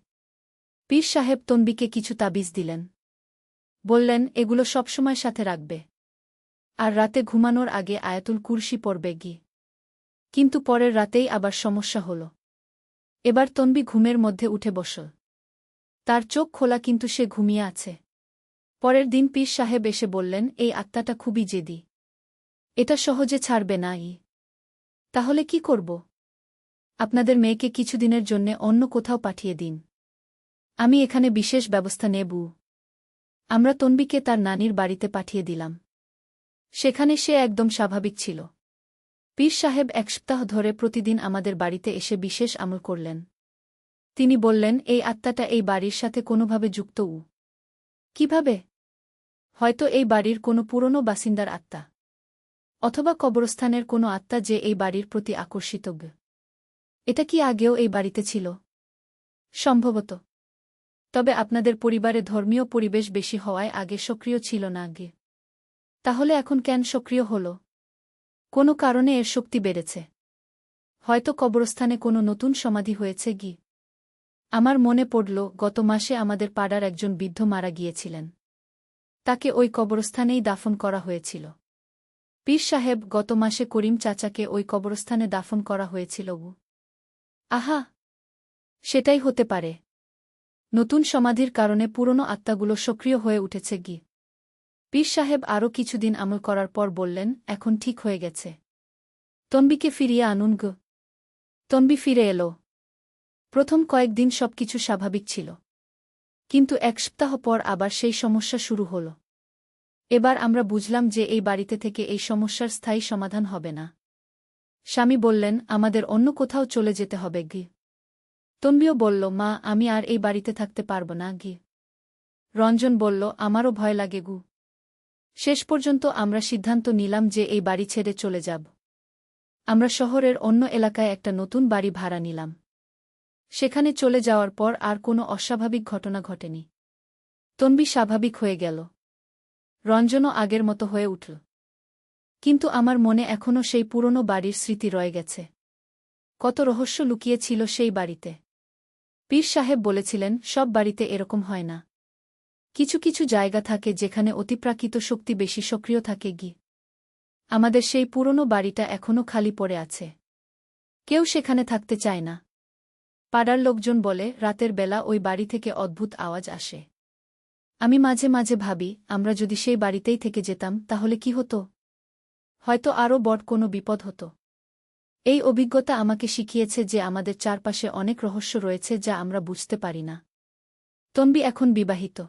পীর সাহেব তনবিকে কিছু তাবিজ দিলেন। বললেন, এগুলো সবসময় সাথে রাখবে। আর রাতে ঘুমানোর আগে আয়াতুল কুরসি পড়বে গি। কিন্তু পরের রাতেই আবার সমস্যা হল। এবার তনবি ঘুমের মধ্যে উঠে বসল। তার চোখ খোলা, কিন্তু সে ঘুমিয়ে আছে। পরের দিন পীর সাহেব এসে বললেন, এই আত্মাটা খুবই জেদি। এটা সহজে ছাড়বে না ই। তাহলে কি করব? আপনাদের মেয়েকে কিছুদিনের জন্যে অন্য কোথাও পাঠিয়ে দিন। আমি এখানে বিশেষ ব্যবস্থা নেব। আমরা তনবিকে তার নানির বাড়িতে পাঠিয়ে দিলাম। সেখানে সে একদম স্বাভাবিক ছিল। পীর সাহেব ১ সপ্তাহ ধরে প্রতিদিন আমাদের বাড়িতে এসে বিশেষ আমল করলেন। তিনি বললেন, এই আত্মাটা এই বাড়ির সাথে কোনোভাবে যুক্ত উ। কিভাবে? হয়তো এই বাড়ির কোনো পুরনো বাসিন্দার আত্মা। অথবা কবরস্থানের কোনো আত্মা যে এই বাড়ির প্রতি আকর্ষিত গ। এটা কি আগেও এই বাড়িতে ছিল? সম্ভবত। তবে আপনাদের পরিবারে ধর্মীয় পরিবেশ বেশি হওয়ায় আগে সক্রিয় ছিল না আগে। তাহলে এখন কেন সক্রিয় হল? কোনো কারণে এর শক্তি বেড়েছে। হয়তো কবরস্থানে কোনো নতুন সমাধি হয়েছে গি। আমার মনে পড়ল, গত মাসে আমাদের পাড়ার একজন বৃদ্ধ মারা গিয়েছিলেন। তাকে ওই কবরস্থানেই দাফন করা হয়েছিল। পীর সাহেব, গত মাসে করিম চাচাকে ওই কবরস্থানে দাফন করা হয়েছিল উ। আহা! সেটাই হতে পারে। নতুন সমাধির কারণে পুরনো আত্মাগুলো সক্রিয় হয়ে উঠেছে গি। পীর সাহেব আরও কিছুদিন আমল করার পর বললেন, এখন ঠিক হয়ে গেছে। তনবিকে ফিরিয়ে আনুন গ। তনবি ফিরে এলো। প্রথম কয়েকদিন সবকিছু স্বাভাবিক ছিল। কিন্তু ১ সপ্তাহ পর আবার সেই সমস্যা শুরু হল। এবার আমরা বুঝলাম যে এই বাড়িতে থেকে এই সমস্যার স্থায়ী সমাধান হবে না। স্বামী বললেন, আমাদের অন্য কোথাও চলে যেতে হবে গি। তনবিও বলল, মা, আমি আর এই বাড়িতে থাকতে পারব না গি। রঞ্জন বলল, আমারও ভয় লাগে গু। শেষ পর্যন্ত আমরা সিদ্ধান্ত নিলাম যে এই বাড়ি ছেড়ে চলে যাব। আমরা শহরের অন্য এলাকায় একটা নতুন বাড়ি ভাড়া নিলাম। সেখানে চলে যাওয়ার পর আর কোনো অস্বাভাবিক ঘটনা ঘটেনি। তনবি স্বাভাবিক হয়ে গেল। রঞ্জনও আগের মতো হয়ে উঠল। কিন্তু আমার মনে এখনও সেই পুরনো বাড়ির স্মৃতি রয়ে গেছে। কত রহস্য লুকিয়ে ছিল সেই বাড়িতে। পীর সাহেব বলেছিলেন, সব বাড়িতে এরকম হয় না। কিছু কিছু জায়গা থাকে যেখানে অতিপ্রাকৃত শক্তি বেশি সক্রিয় থাকে গি। আমাদের সেই পুরনো বাড়িটা এখনও খালি পড়ে আছে। কেউ সেখানে থাকতে চায় না। পাড়ার লোকজন বলে, রাতের বেলা ওই বাড়ি থেকে অদ্ভুত আওয়াজ আসে। আমি মাঝে মাঝে ভাবি, আমরা যদি সেই বাড়িতেই থেকে যেতাম তাহলে কি হতো? হয়তো আরও বড় কোনো বিপদ হতো। এই অভিজ্ঞতা আমাকে শিখিয়েছে যে আমাদের চারপাশে অনেক রহস্য রয়েছে যা আমরা বুঝতে পারি না। তনবি এখন বিবাহিত।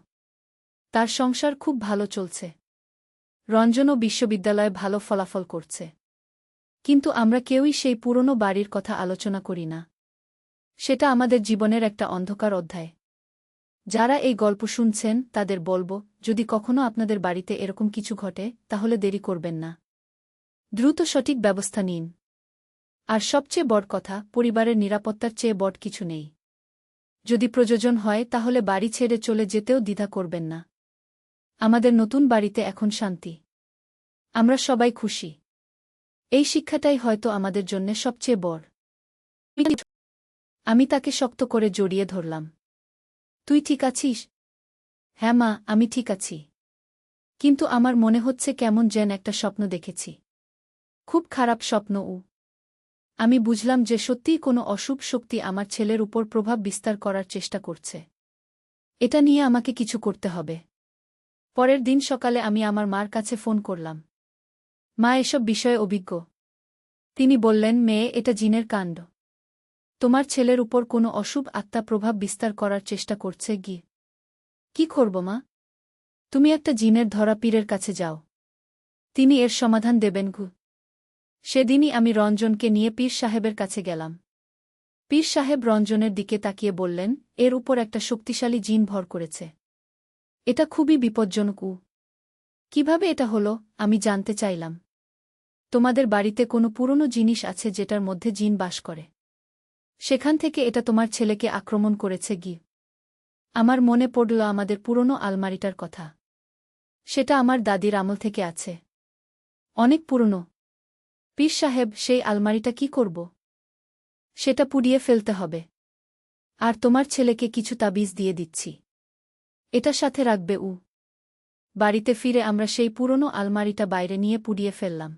তার সংসার খুব ভালো চলছে। রঞ্জনও বিশ্ববিদ্যালয়ে ভালো ফলাফল করছে। কিন্তু আমরা কেউই সেই পুরনো বাড়ির কথা আলোচনা করি না। সেটা আমাদের জীবনের একটা অন্ধকার অধ্যায়। যারা এই গল্প শুনছেন তাদের বলব, যদি কখনো আপনাদের বাড়িতে এরকম কিছু ঘটে তাহলে দেরি করবেন না। দ্রুত সঠিক ব্যবস্থা নিন। আর সবচেয়ে বড় কথা, পরিবারের নিরাপত্তার চেয়ে বড় কিছু নেই। যদি প্রয়োজন হয় তাহলে বাড়ি ছেড়ে চলে যেতেও দ্বিধা করবেন না। আমাদের নতুন বাড়িতে এখন শান্তি। আমরা সবাই খুশি। এই শিক্ষাটাই হয়তো আমাদের জন্যে সবচেয়ে বড়। আমি তাকে শক্ত করে জড়িয়ে ধরলাম। তুই ঠিক আছিস? হ্যাঁ মা, আমি ঠিক আছি। কিন্তু আমার মনে হচ্ছে কেমন যেন একটা স্বপ্ন দেখেছি। খুব খারাপ স্বপ্ন। আমি বুঝলাম যে সত্যিই কোনো অশুভ শক্তি আমার ছেলের উপর প্রভাব বিস্তার করার চেষ্টা করছে। এটা নিয়ে আমাকে কিছু করতে হবে। পরের দিন সকালে আমি আমার মার কাছে ফোন করলাম। মা এসব বিষয়ে অভিজ্ঞ। তিনি বললেন, মেয়ে, এটা জিনের কাণ্ড। তোমার ছেলের উপর কোনো অশুভ আত্মা প্রভাব বিস্তার করার চেষ্টা করছে। কি করব মা? তুমি একটা জিনের ধরা পীরের কাছে যাও। তিনি এর সমাধান দেবেন। সেদিনই আমি রঞ্জনকে নিয়ে পীর সাহেবের কাছে গেলাম। পীর সাহেব রঞ্জনের দিকে তাকিয়ে বললেন, এর উপর একটা শক্তিশালী জিন ভর করেছে। এটা খুবই বিপজ্জনক। কিভাবে এটা হলো? আমি জানতে চাইলাম। তোমাদের বাড়িতে কোনো পুরনো জিনিস আছে যেটার মধ্যে জিন বাস করে? সেখান থেকে এটা তোমার ছেলেকে আক্রমণ করেছে। আমার মনে পড়ল আমাদের পুরনো আলমারিটার কথা। সেটা আমার দাদির আমল থেকে আছে। অনেক পুরনো। পীর সাহেব, সেই আলমারিটা কি করব? সেটা পুড়িয়ে ফেলতে হবে। আর তোমার ছেলেকে কিছু তাবিজ দিয়ে দিচ্ছি। এটা সাথে রাখবে। বাড়িতে ফিরে আমরা সেই পুরনো আলমারিটা বাইরে নিয়ে পুড়িয়ে ফেললাম।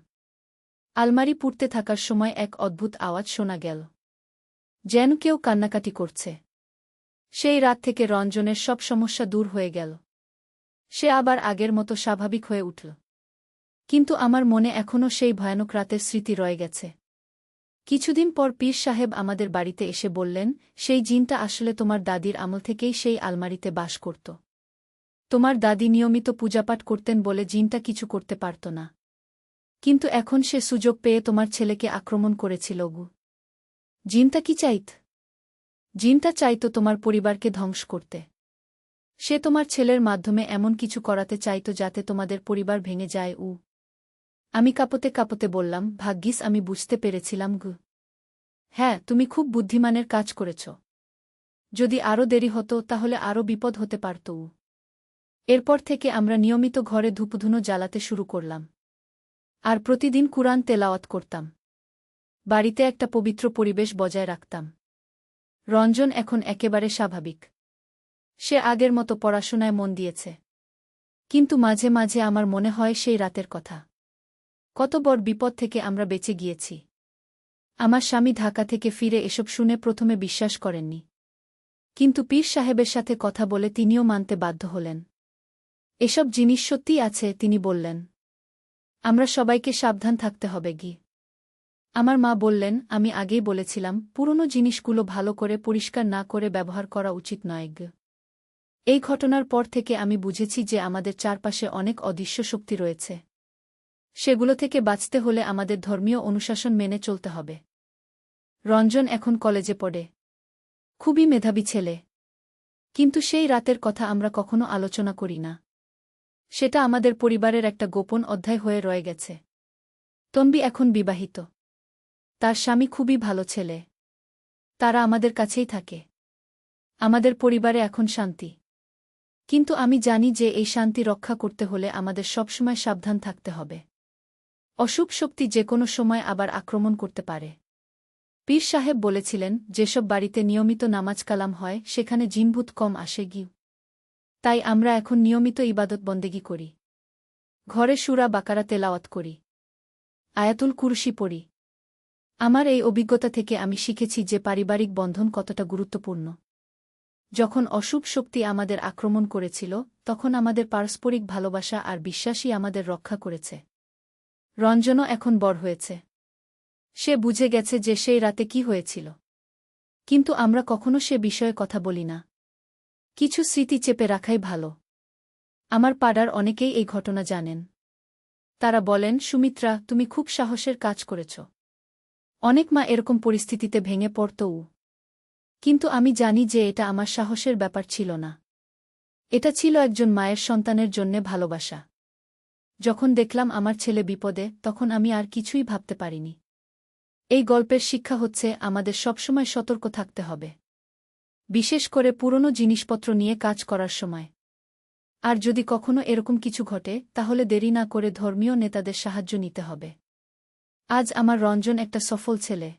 আলমারি পুড়তে থাকার সময় এক অদ্ভুত আওয়াজ শোনা গেল, যেন কেউ কান্নাকাটি করছে। সেই রাত থেকে রঞ্জনের সব সমস্যা দূর হয়ে গেল। সে আবার আগের মতো স্বাভাবিক হয়ে উঠল। কিন্তু আমার মনে এখনও সেই ভয়ানক রাতের স্মৃতি রয়ে গেছে। কিছুদিন পর পীর সাহেব আমাদের বাড়িতে এসে বললেন, সেই জিনটা আসলে তোমার দাদির আমল থেকেই সেই আলমারিতে বাস করত। তোমার দাদি নিয়মিত পূজাপাঠ করতেন বলে জিনটা কিছু করতে পারত না। কিন্তু এখন সে সুযোগ পেয়ে তোমার ছেলেকে আক্রমণ করেছিল। জিনটা কি চাইত? জিনটা চাইত তোমার পরিবারকে ধ্বংস করতে। সে তোমার ছেলের মাধ্যমে এমন কিছু করাতে চাইত যাতে তোমাদের পরিবার ভেঙে যায়। আমি কাঁপতে কাঁপতে বললাম, ভাগ্যিস আমি বুঝতে পেরেছিলাম। হ্যাঁ, তুমি খুব বুদ্ধিমানের কাজ করেছ। যদি আরও দেরি হতো তাহলে আরও বিপদ হতে পারত। এরপর থেকে আমরা নিয়মিত ঘরে ধূপধুনো জ্বালাতে শুরু করলাম। আর প্রতিদিন কুরআন তেলাওয়াত করতাম। বাড়িতে একটা পবিত্র পরিবেশ বজায় রাখতাম। রঞ্জন এখন একেবারে স্বাভাবিক। সে আগের মতো পড়াশোনায় মন দিয়েছে। কিন্তু মাঝে মাঝে আমার মনে হয় সেই রাতের কথা। কত বড় বিপদ থেকে আমরা বেঁচে গিয়েছি। আমার স্বামী ঢাকা থেকে ফিরে এসব শুনে প্রথমে বিশ্বাস করেননি। কিন্তু পীর সাহেবের সাথে কথা বলে তিনিও মানতে বাধ্য হলেন। এসব জিনিস সত্যিই আছে, তিনি বললেন। আমরা সবাইকে সাবধান থাকতে হবে। আমার মা বললেন, আমি আগেই বলেছিলাম, পুরনো জিনিসগুলো ভালো করে পরিষ্কার না করে ব্যবহার করা উচিত নয়। এই ঘটনার পর থেকে আমি বুঝেছি যে আমাদের চারপাশে অনেক অদৃশ্য শক্তি রয়েছে। সেগুলো থেকে বাঁচতে হলে আমাদের ধর্মীয় অনুশাসন মেনে চলতে হবে। রঞ্জন এখন কলেজে পড়ে। খুবই মেধাবী ছেলে। কিন্তু সেই রাতের কথা আমরা কখনো আলোচনা করি না। সেটা আমাদের পরিবারের একটা গোপন অধ্যায় হয়ে রয়ে গেছে। তন্বী এখন বিবাহিত। তার স্বামী খুবই ভালো ছেলে। তারা আমাদের কাছেই থাকে। আমাদের পরিবারে এখন শান্তি। কিন্তু আমি জানি যে এই শান্তি রক্ষা করতে হলে আমাদের সবসময় সাবধান থাকতে হবে। অশুভ শক্তি যে কোনো সময় আবার আক্রমণ করতে পারে। পীর সাহেব বলেছিলেন, যেসব বাড়িতে নিয়মিত নামাজ কালাম হয় সেখানে জিনভূত কম আসে। তাই আমরা এখন নিয়মিত ইবাদত বন্দেগী করি। ঘরে সূরা বাকারা তেলাওয়াত করি। আয়াতুল কুরসি পড়ি। আমার এই অভিজ্ঞতা থেকে আমি শিখেছি যে পারিবারিক বন্ধন কতটা গুরুত্বপূর্ণ। যখন অশুভ শক্তি আমাদের আক্রমণ করেছিল তখন আমাদের পারস্পরিক ভালোবাসা আর বিশ্বাসই আমাদের রক্ষা করেছে। রঞ্জনও এখন বড় হয়েছে। সে বুঝে গেছে যে সেই রাতে কি হয়েছিল। কিন্তু আমরা কখনো সে বিষয়ে কথা বলি না। কিছু স্মৃতি চেপে রাখাই ভালো। আমার পাড়ার অনেকেই এই ঘটনা জানেন। তারা বলেন, সুমিত্রা, তুমি খুব সাহসের কাজ করেছ। অনেক মা এরকম পরিস্থিতিতে ভেঙে পড়তও। কিন্তু আমি জানি যে এটা আমার সাহসের ব্যাপার ছিল না। এটা ছিল একজন মায়ের সন্তানের জন্যে ভালোবাসা। যখন দেখলাম আমার ছেলে বিপদে, তখন আমি আর কিছুই ভাবতে পারিনি। এই গল্পের শিক্ষা হচ্ছে আমাদের সবসময় সতর্ক থাকতে হবে, বিশেষ করে পুরনো জিনিসপত্র নিয়ে কাজ করার সময়। আর যদি কখনো এরকম কিছু ঘটে, তাহলে দেরি না করে ধর্মীয় নেতাদের সাহায্য নিতে হবে। আজ আমার রঞ্জন একটা সফল ছেলে।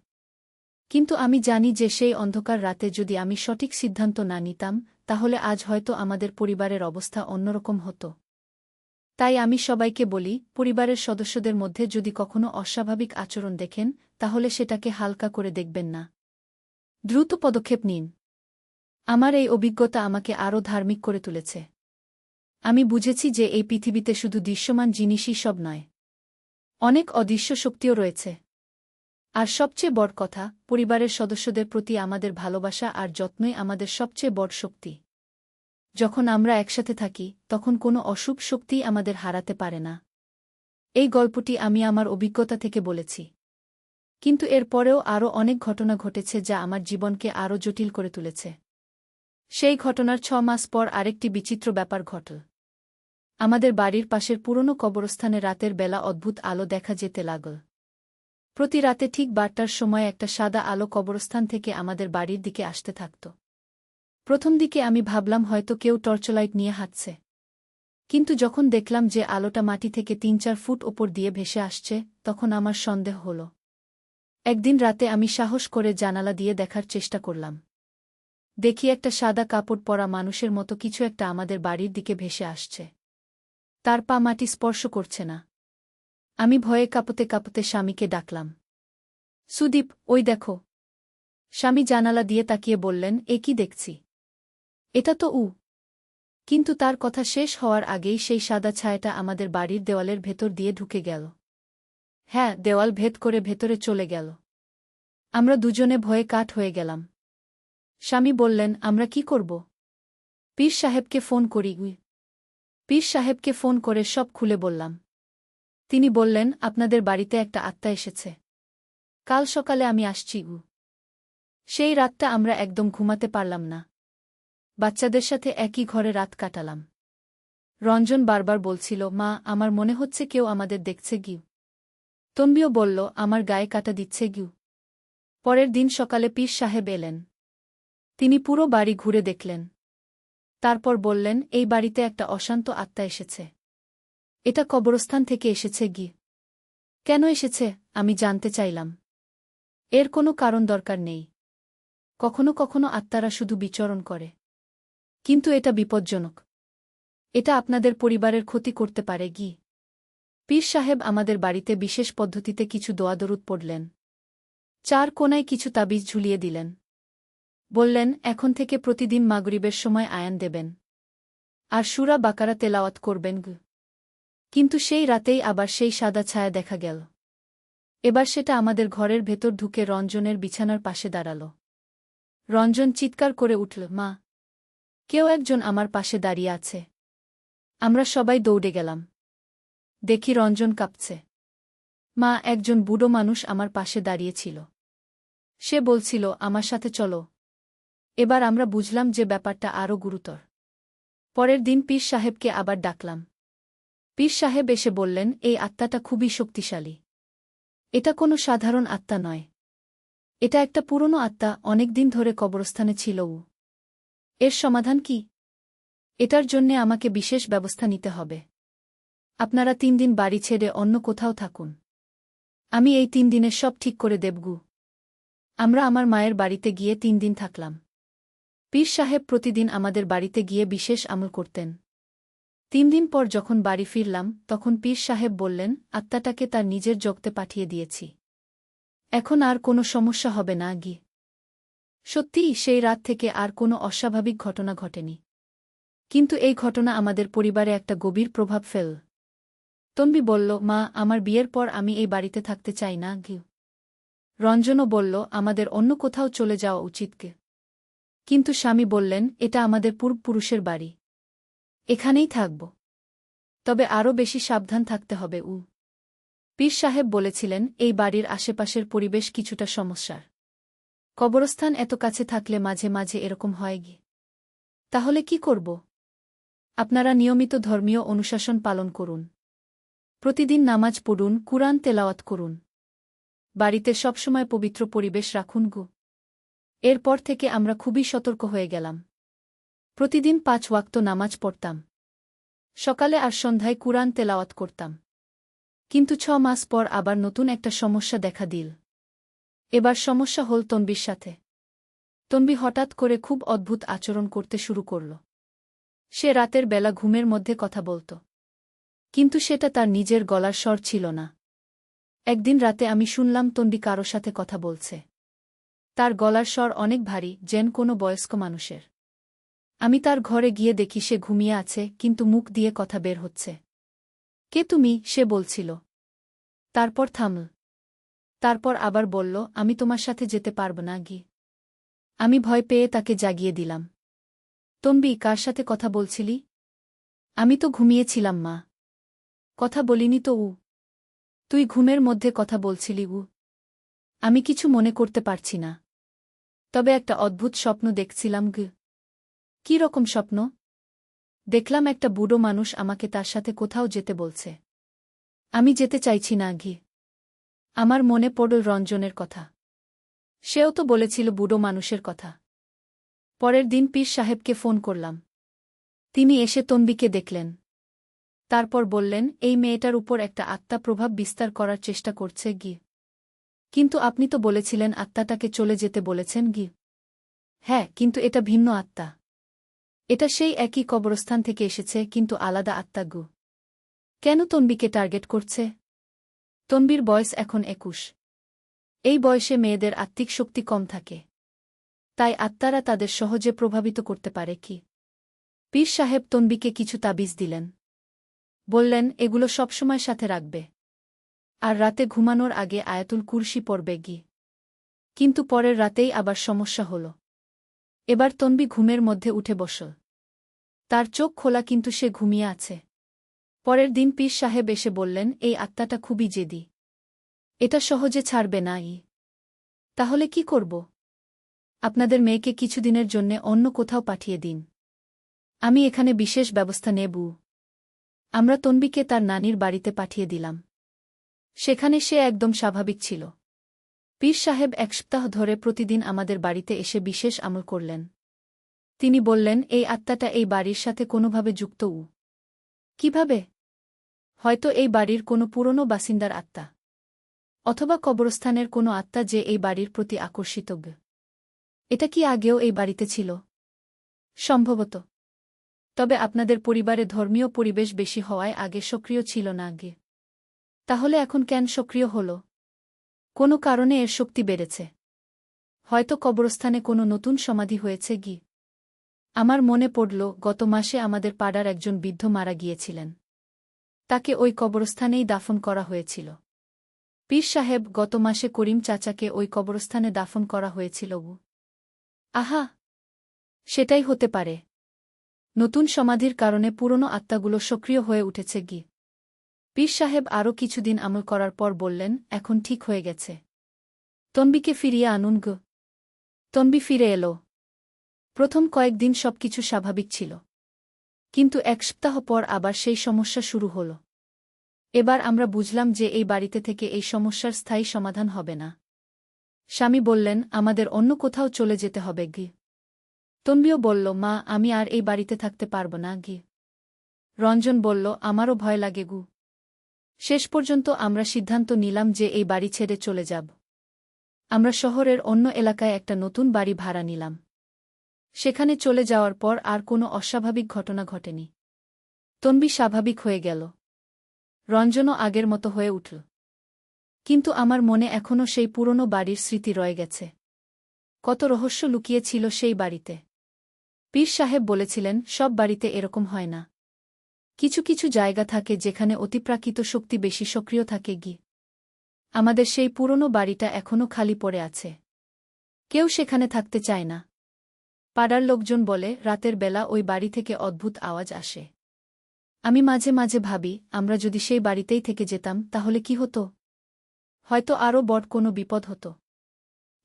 কিন্তু আমি জানি যে সেই অন্ধকার রাতে যদি আমি সঠিক সিদ্ধান্ত না নিতাম, তাহলে আজ হয়তো আমাদের পরিবারের অবস্থা অন্যরকম হতো। তাই আমি সবাইকে বলি, পরিবারের সদস্যদের মধ্যে যদি কখনো অস্বাভাবিক আচরণ দেখেন, তাহলে সেটাকে হালকা করে দেখবেন না। দ্রুত পদক্ষেপ নিন। আমার এই অভিজ্ঞতা আমাকে আরও ধার্মিক করে তুলেছে। আমি বুঝেছি যে এই পৃথিবীতে শুধু দৃশ্যমান জিনিসই সব নয়, অনেক অদৃশ্য শক্তিও রয়েছে। আর সবচেয়ে বড় কথা, পরিবারের সদস্যদের প্রতি আমাদের ভালোবাসা আর যত্নই আমাদের সবচেয়ে বড় শক্তি। যখন আমরা একসাথে থাকি, তখন কোনো অশুভ শক্তিই আমাদের হারাতে পারে না। এই গল্পটি আমি আমার অভিজ্ঞতা থেকে বলেছি। কিন্তু এর পরেও আরও অনেক ঘটনা ঘটেছে যা আমার জীবনকে আরও জটিল করে তুলেছে। সেই ঘটনার 6 মাস পর আরেকটি বিচিত্র ব্যাপার ঘটল। আমাদের বাড়ির পাশের পুরনো কবরস্থানে রাতের বেলা অদ্ভুত আলো দেখা যেতে লাগল। প্রতি রাতে ঠিক 12টার সময় একটা সাদা আলো কবরস্থান থেকে আমাদের বাড়ির দিকে আসতে থাকত। প্রথম দিকে আমি ভাবলাম হয়তো কেউ টর্চলাইট নিয়ে হাঁটছে। কিন্তু যখন দেখলাম যে আলোটা মাটি থেকে 3-4 ফুট ওপর দিয়ে ভেসে আসছে, তখন আমার সন্দেহ হল। একদিন রাতে আমি সাহস করে জানালা দিয়ে দেখার চেষ্টা করলাম। দেখি একটা সাদা কাপড় পরা মানুষের মতো কিছু একটা আমাদের বাড়ির দিকে ভেসে আসছে। তার পা মাটি স্পর্শ করছে না। আমি ভয়ে কাঁপতে কাঁপতে স্বামীকে ডাকলাম। সুদীপ, ওই দেখো। স্বামী জানালা দিয়ে তাকিয়ে বললেন, এ কি দেখছি? এটা তো উ। কিন্তু তার কথা শেষ হওয়ার আগেই সেই সাদা ছায়াটা আমাদের বাড়ির দেওয়ালের ভেতর দিয়ে ঢুকে গেল। হ্যাঁ, দেওয়াল ভেদ করে ভেতরে চলে গেল। আমরা দুজনে ভয়ে কাঠ হয়ে গেলাম। স্বামী বললেন, আমরা কি করব? পীর সাহেবকে ফোন করি। পীর সাহেবকে ফোন করে সব খুলে বললাম। তিনি বললেন, আপনাদের বাড়িতে একটা আত্মা এসেছে। কাল সকালে আমি আসছি। সেই রাতটা আমরা একদম ঘুমাতে পারলাম না। বাচ্চাদের সাথে একই ঘরে রাত কাটালাম। রঞ্জন বারবার বলছিল, মা, আমার মনে হচ্ছে কেউ আমাদের দেখছে গিউ। তন্বিও বলল, আমার গায়ে কাটা দিচ্ছে গিউ। পরের দিন সকালে পীর সাহেব এলেন। তিনি পুরো বাড়ি ঘুরে দেখলেন। তারপর বললেন, এই বাড়িতে একটা অশান্ত আত্মা এসেছে। এটা কবরস্থান থেকে এসেছে গি। কেন এসেছে? আমি জানতে চাইলাম। এর কোনো কারণ দরকার নেই। কখনো কখনো আত্মারা শুধু বিচরণ করে। কিন্তু এটা বিপজ্জনক। এটা আপনাদের পরিবারের ক্ষতি করতে পারে গি। পীর সাহেব আমাদের বাড়িতে বিশেষ পদ্ধতিতে কিছু দোয়া-দরুদ পড়লেন। 4 কোণায় কিছু তাবিজ ঝুলিয়ে দিলেন। বললেন, এখন থেকে প্রতিদিন মাগরিবের সময় আয়ান দেবেন। আর সূরা বাকারা তেলাওয়াত করবেন গি। কিন্তু সেই রাতেই আবার সেই সাদা ছায়া দেখা গেল। এবার সেটা আমাদের ঘরের ভেতর ঢুকে রঞ্জনের বিছানার পাশে দাঁড়াল। রঞ্জন চিৎকার করে উঠল, মা! কেউ একজন আমার পাশে দাঁড়িয়ে আছে। আমরা সবাই দৌড়ে গেলাম। দেখি রঞ্জন কাঁপছে। মা, একজন বুড়ো মানুষ আমার পাশে দাঁড়িয়েছিল। সে বলছিল, আমার সাথে চলো। এবার আমরা বুঝলাম যে ব্যাপারটা আরও গুরুতর। পরের দিন পীর সাহেবকে আবার ডাকলাম। পীর সাহেব এসে বললেন, এই আত্মাটা খুবই শক্তিশালী। এটা কোনো সাধারণ আত্মা নয়। এটা একটা পুরনো আত্মা, অনেকদিন ধরে কবরস্থানে ছিল। এর সমাধান কি? এটার জন্যে আমাকে বিশেষ ব্যবস্থা নিতে হবে। আপনারা 3 দিন বাড়ি ছেড়ে অন্য কোথাও থাকুন। আমি এই 3 দিনের সব ঠিক করে দেবগু। আমরা আমার মায়ের বাড়িতে গিয়ে 3 দিন থাকলাম। পীর সাহেব প্রতিদিন আমাদের বাড়িতে গিয়ে বিশেষ আমল করতেন। 3 দিন পর যখন বাড়ি ফিরলাম, তখন পীর সাহেব বললেন, আত্মাটাকে তার নিজের জগতে পাঠিয়ে দিয়েছি। এখন আর কোনো সমস্যা হবে না গি। সত্যিই সেই রাত থেকে আর কোনো অস্বাভাবিক ঘটনা ঘটেনি। কিন্তু এই ঘটনা আমাদের পরিবারে একটা গভীর প্রভাব ফেল। তন্বী বলল, মা, আমার বিয়ের পর আমি এই বাড়িতে থাকতে চাই না গি। রঞ্জনও বলল, আমাদের অন্য কোথাও চলে যাওয়া উচিত গে। কিন্তু স্বামী বললেন, এটা আমাদের পূর্বপুরুষের বাড়ি। এখানেই থাকব। তবে আরও বেশি সাবধান থাকতে হবে। পীর সাহেব বলেছিলেন এই বাড়ির আশেপাশের পরিবেশ কিছুটা সমস্যার। কবরস্থান এত কাছে থাকলে মাঝে মাঝে এরকম হয় কি? তাহলে কি করব? আপনারা নিয়মিত ধর্মীয় অনুশাসন পালন করুন। প্রতিদিন নামাজ পড়ুন, কুরআন তেলাওয়াত করুন। বাড়িতে সবসময় পবিত্র পরিবেশ রাখুন গো। এরপর থেকে আমরা খুবই সতর্ক হয়ে গেলাম। প্রতিদিন 5 ওয়াক্ত নামাজ পড়তাম। সকালে আর সন্ধ্যায় কুরআন তেলাওয়াত করতাম। কিন্তু 6 মাস পর আবার নতুন একটা সমস্যা দেখা দিল। এবার সমস্যা হল তনবির সাথে। তনবি হঠাৎ করে খুব অদ্ভুত আচরণ করতে শুরু করল। সে রাতের বেলা ঘুমের মধ্যে কথা বলত। কিন্তু সেটা তার নিজের গলার স্বর ছিল না। একদিন রাতে আমি শুনলাম তনবি কারো সাথে কথা বলছে। তার গলার স্বর অনেক ভারী, যেন কোনো বয়স্ক মানুষের। আমি তার ঘরে গিয়ে দেখি সে ঘুমিয়ে আছে, কিন্তু মুখ দিয়ে কথা বের হচ্ছে। কে তুমি? সে বলছিল। তারপর থামল। তারপর আবার বলল, আমি তোমার সাথে যেতে পারব না গি। আমি ভয় পেয়ে তাকে জাগিয়ে দিলাম। তনবি, কার সাথে কথা বলছিলি? আমি তো ঘুমিয়েছিলাম মা। কথা বলিনি তো উ। তুই ঘুমের মধ্যে কথা বলছিলি উ। আমি কিছু মনে করতে পারছি না। তবে একটা অদ্ভুত স্বপ্ন দেখছিলাম গ। কী রকম স্বপ্ন? দেখলাম একটা বুড়ো মানুষ আমাকে তার সাথে কোথাও যেতে বলছে। আমি যেতে চাইছি না ঘি। আমার মনে পড়ল রঞ্জনের কথা। সেও তো বলেছিল বুড়ো মানুষের কথা। পরের দিন পীর সাহেবকে ফোন করলাম। তিনি এসে তনবিকে দেখলেন। তারপর বললেন, এই মেয়েটার উপর একটা আত্মা প্রভাব বিস্তার করার চেষ্টা করছে গি। কিন্তু আপনি তো বলেছিলেন আত্মাটাকে চলে যেতে বলেছেন গি। হ্যাঁ, কিন্তু এটা ভিন্ন আত্মা। এটা সেই একই কবরস্থান থেকে এসেছে, কিন্তু আলাদা আত্মা গু। কেন তনবিকে টার্গেট করছে? তনবির বয়স এখন 21। এই বয়সে মেয়েদের আত্মিক শক্তি কম থাকে। তাই আত্মারা তাদের সহজে প্রভাবিত করতে পারে কি? পীর সাহেব তনবিকে কিছু তাবিজ দিলেন। বললেন, এগুলো সবসময় সাথে রাখবে। আর রাতে ঘুমানোর আগে আয়াতুল কুরসি পড়বে গি। কিন্তু পরের রাতেই আবার সমস্যা হল। এবার তনবি ঘুমের মধ্যে উঠে বসল। তার চোখ খোলা, কিন্তু সে ঘুমিয়ে আছে। পরের দিন পীর সাহেব এসে বললেন, এই আত্মাটা খুবই জেদি। এটা সহজে ছাড়বে না ই। তাহলে কি করব? আপনাদের মেয়েকে কিছুদিনের জন্যে অন্য কোথাও পাঠিয়ে দিন। আমি এখানে বিশেষ ব্যবস্থা নেব। আমরা তনবিকে তার নানির বাড়িতে পাঠিয়ে দিলাম। সেখানে সে একদম স্বাভাবিক ছিল। পীর সাহেব 1 সপ্তাহ ধরে প্রতিদিন আমাদের বাড়িতে এসে বিশেষ আমল করলেন। তিনি বললেন, এই আত্মাটা এই বাড়ির সাথে কোনোভাবে যুক্ত উ। কিভাবে? হয়তো এই বাড়ির কোনো পুরনো বাসিন্দার আত্মা। অথবা কবরস্থানের কোনো আত্মা যে এই বাড়ির প্রতি আকর্ষিত। এটা কি আগেও এই বাড়িতে ছিল? সম্ভবত। তবে আপনাদের পরিবারে ধর্মীয় পরিবেশ বেশি হওয়ায় আগে সক্রিয় ছিল না আগে। তাহলে এখন কেন সক্রিয় হল? কোনো কারণে এর শক্তি বেড়েছে। হয়তো কবরস্থানে কোনো নতুন সমাধি হয়েছে গি। আমার মনে পড়ল, গত মাসে আমাদের পাড়ার একজন বৃদ্ধ মারা গিয়েছিলেন। তাকে ওই কবরস্থানেই দাফন করা হয়েছিল। পীর সাহেব, গত মাসে করিম চাচাকে ওই কবরস্থানে দাফন করা হয়েছিল গু। আহা! সেটাই হতে পারে। নতুন সমাধির কারণে পুরনো আত্মাগুলো সক্রিয় হয়ে উঠেছে গি। পীর সাহেব আরও কিছুদিন আমল করার পর বললেন, এখন ঠিক হয়ে গেছে। তনবিকে ফিরিয়ে আনুন গো। তনবি ফিরে এলো। প্রথম কয়েকদিন সবকিছু স্বাভাবিক ছিল। কিন্তু 1 সপ্তাহ পর আবার সেই সমস্যা শুরু হল। এবার আমরা বুঝলাম যে এই বাড়িতে থেকে এই সমস্যার স্থায়ী সমাধান হবে না। স্বামী বললেন, আমাদের অন্য কোথাও চলে যেতে হবে গি। তনবিও বলল, মা, আমি আর এই বাড়িতে থাকতে পারব না গি। রঞ্জন বলল, আমারও ভয় লাগে গু। শেষ পর্যন্ত আমরা সিদ্ধান্ত নিলাম যে এই বাড়ি ছেড়ে চলে যাব। আমরা শহরের অন্য এলাকায় একটা নতুন বাড়ি ভাড়া নিলাম। সেখানে চলে যাওয়ার পর আর কোনো অস্বাভাবিক ঘটনা ঘটেনি। তনবি স্বাভাবিক হয়ে গেল। রঞ্জনও আগের মতো হয়ে উঠল। কিন্তু আমার মনে এখনও সেই পুরনো বাড়ির স্মৃতি রয়ে গেছে। কত রহস্য লুকিয়ে ছিল সেই বাড়িতে। পীর সাহেব বলেছিলেন, সব বাড়িতে এরকম হয় না। কিছু কিছু জায়গা থাকে যেখানে অতিপ্রাকৃত শক্তি বেশি সক্রিয় থাকে গি। আমাদের সেই পুরনো বাড়িটা এখনও খালি পড়ে আছে। কেউ সেখানে থাকতে চায় না। পাড়ার লোকজন বলে, রাতের বেলা ওই বাড়ি থেকে অদ্ভুত আওয়াজ আসে। আমি মাঝে মাঝে ভাবি, আমরা যদি সেই বাড়িতেই থেকে যেতাম তাহলে কি হতো? হয়তো আরও বড় কোনো বিপদ হতো।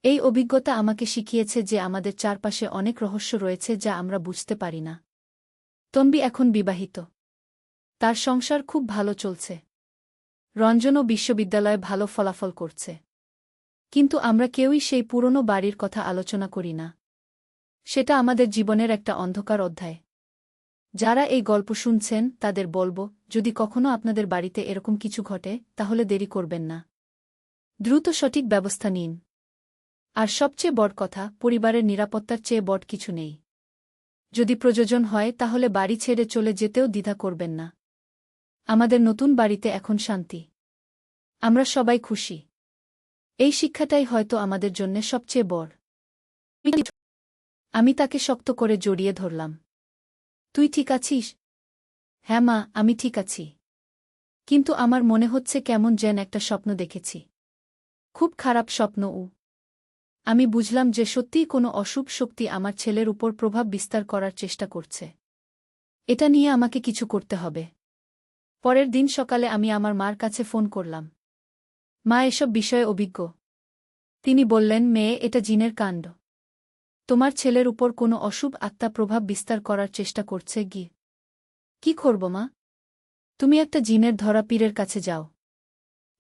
এই অভিজ্ঞতা আমাকে শিখিয়েছে যে আমাদের চারপাশে অনেক রহস্য রয়েছে যা আমরা বুঝতে পারি না। তন্বী এখন বিবাহিত। তার সংসার খুব ভালো চলছে। রঞ্জনও বিশ্ববিদ্যালয়ে ভালো ফলাফল করছে। কিন্তু আমরা কেউই সেই পুরনো বাড়ির কথা আলোচনা করি না। সেটা আমাদের জীবনের একটা অন্ধকার অধ্যায়। যারা এই গল্প শুনছেন তাদের বলব, যদি কখনো আপনাদের বাড়িতে এরকম কিছু ঘটে তাহলে দেরি করবেন না। দ্রুত সঠিক ব্যবস্থা নিন। আর সবচেয়ে বড় কথা, পরিবারের নিরাপত্তার চেয়ে বড় কিছু নেই। যদি প্রয়োজন হয় তাহলে বাড়ি ছেড়ে চলে যেতেও দ্বিধা করবেন না। আমাদের নতুন বাড়িতে এখন শান্তি। আমরা সবাই খুশি। এই শিক্ষাটাই হয়তো আমাদের জন্যে সবচেয়ে বড়। আমি তাকে শক্ত করে জড়িয়ে ধরলাম। তুই ঠিক আছিস? হ্যাঁ মা, আমি ঠিক আছি। কিন্তু আমার মনে হচ্ছে কেমন যেন একটা স্বপ্ন দেখেছি। খুব খারাপ স্বপ্ন। আমি বুঝলাম যে সত্যিই কোনো অশুভ শক্তি আমার ছেলের উপর প্রভাব বিস্তার করার চেষ্টা করছে। এটা নিয়ে আমাকে কিছু করতে হবে। পরের দিন সকালে আমি আমার মার কাছে ফোন করলাম। মা এসব বিষয়ে অভিজ্ঞ। তিনি বললেন, মেয়ে, এটা জিনের কাণ্ড। তোমার ছেলের উপর কোনো অশুভ আত্মা প্রভাব বিস্তার করার চেষ্টা করছে। কি করব মা? তুমি একটা জিনের ধরা পীরের কাছে যাও।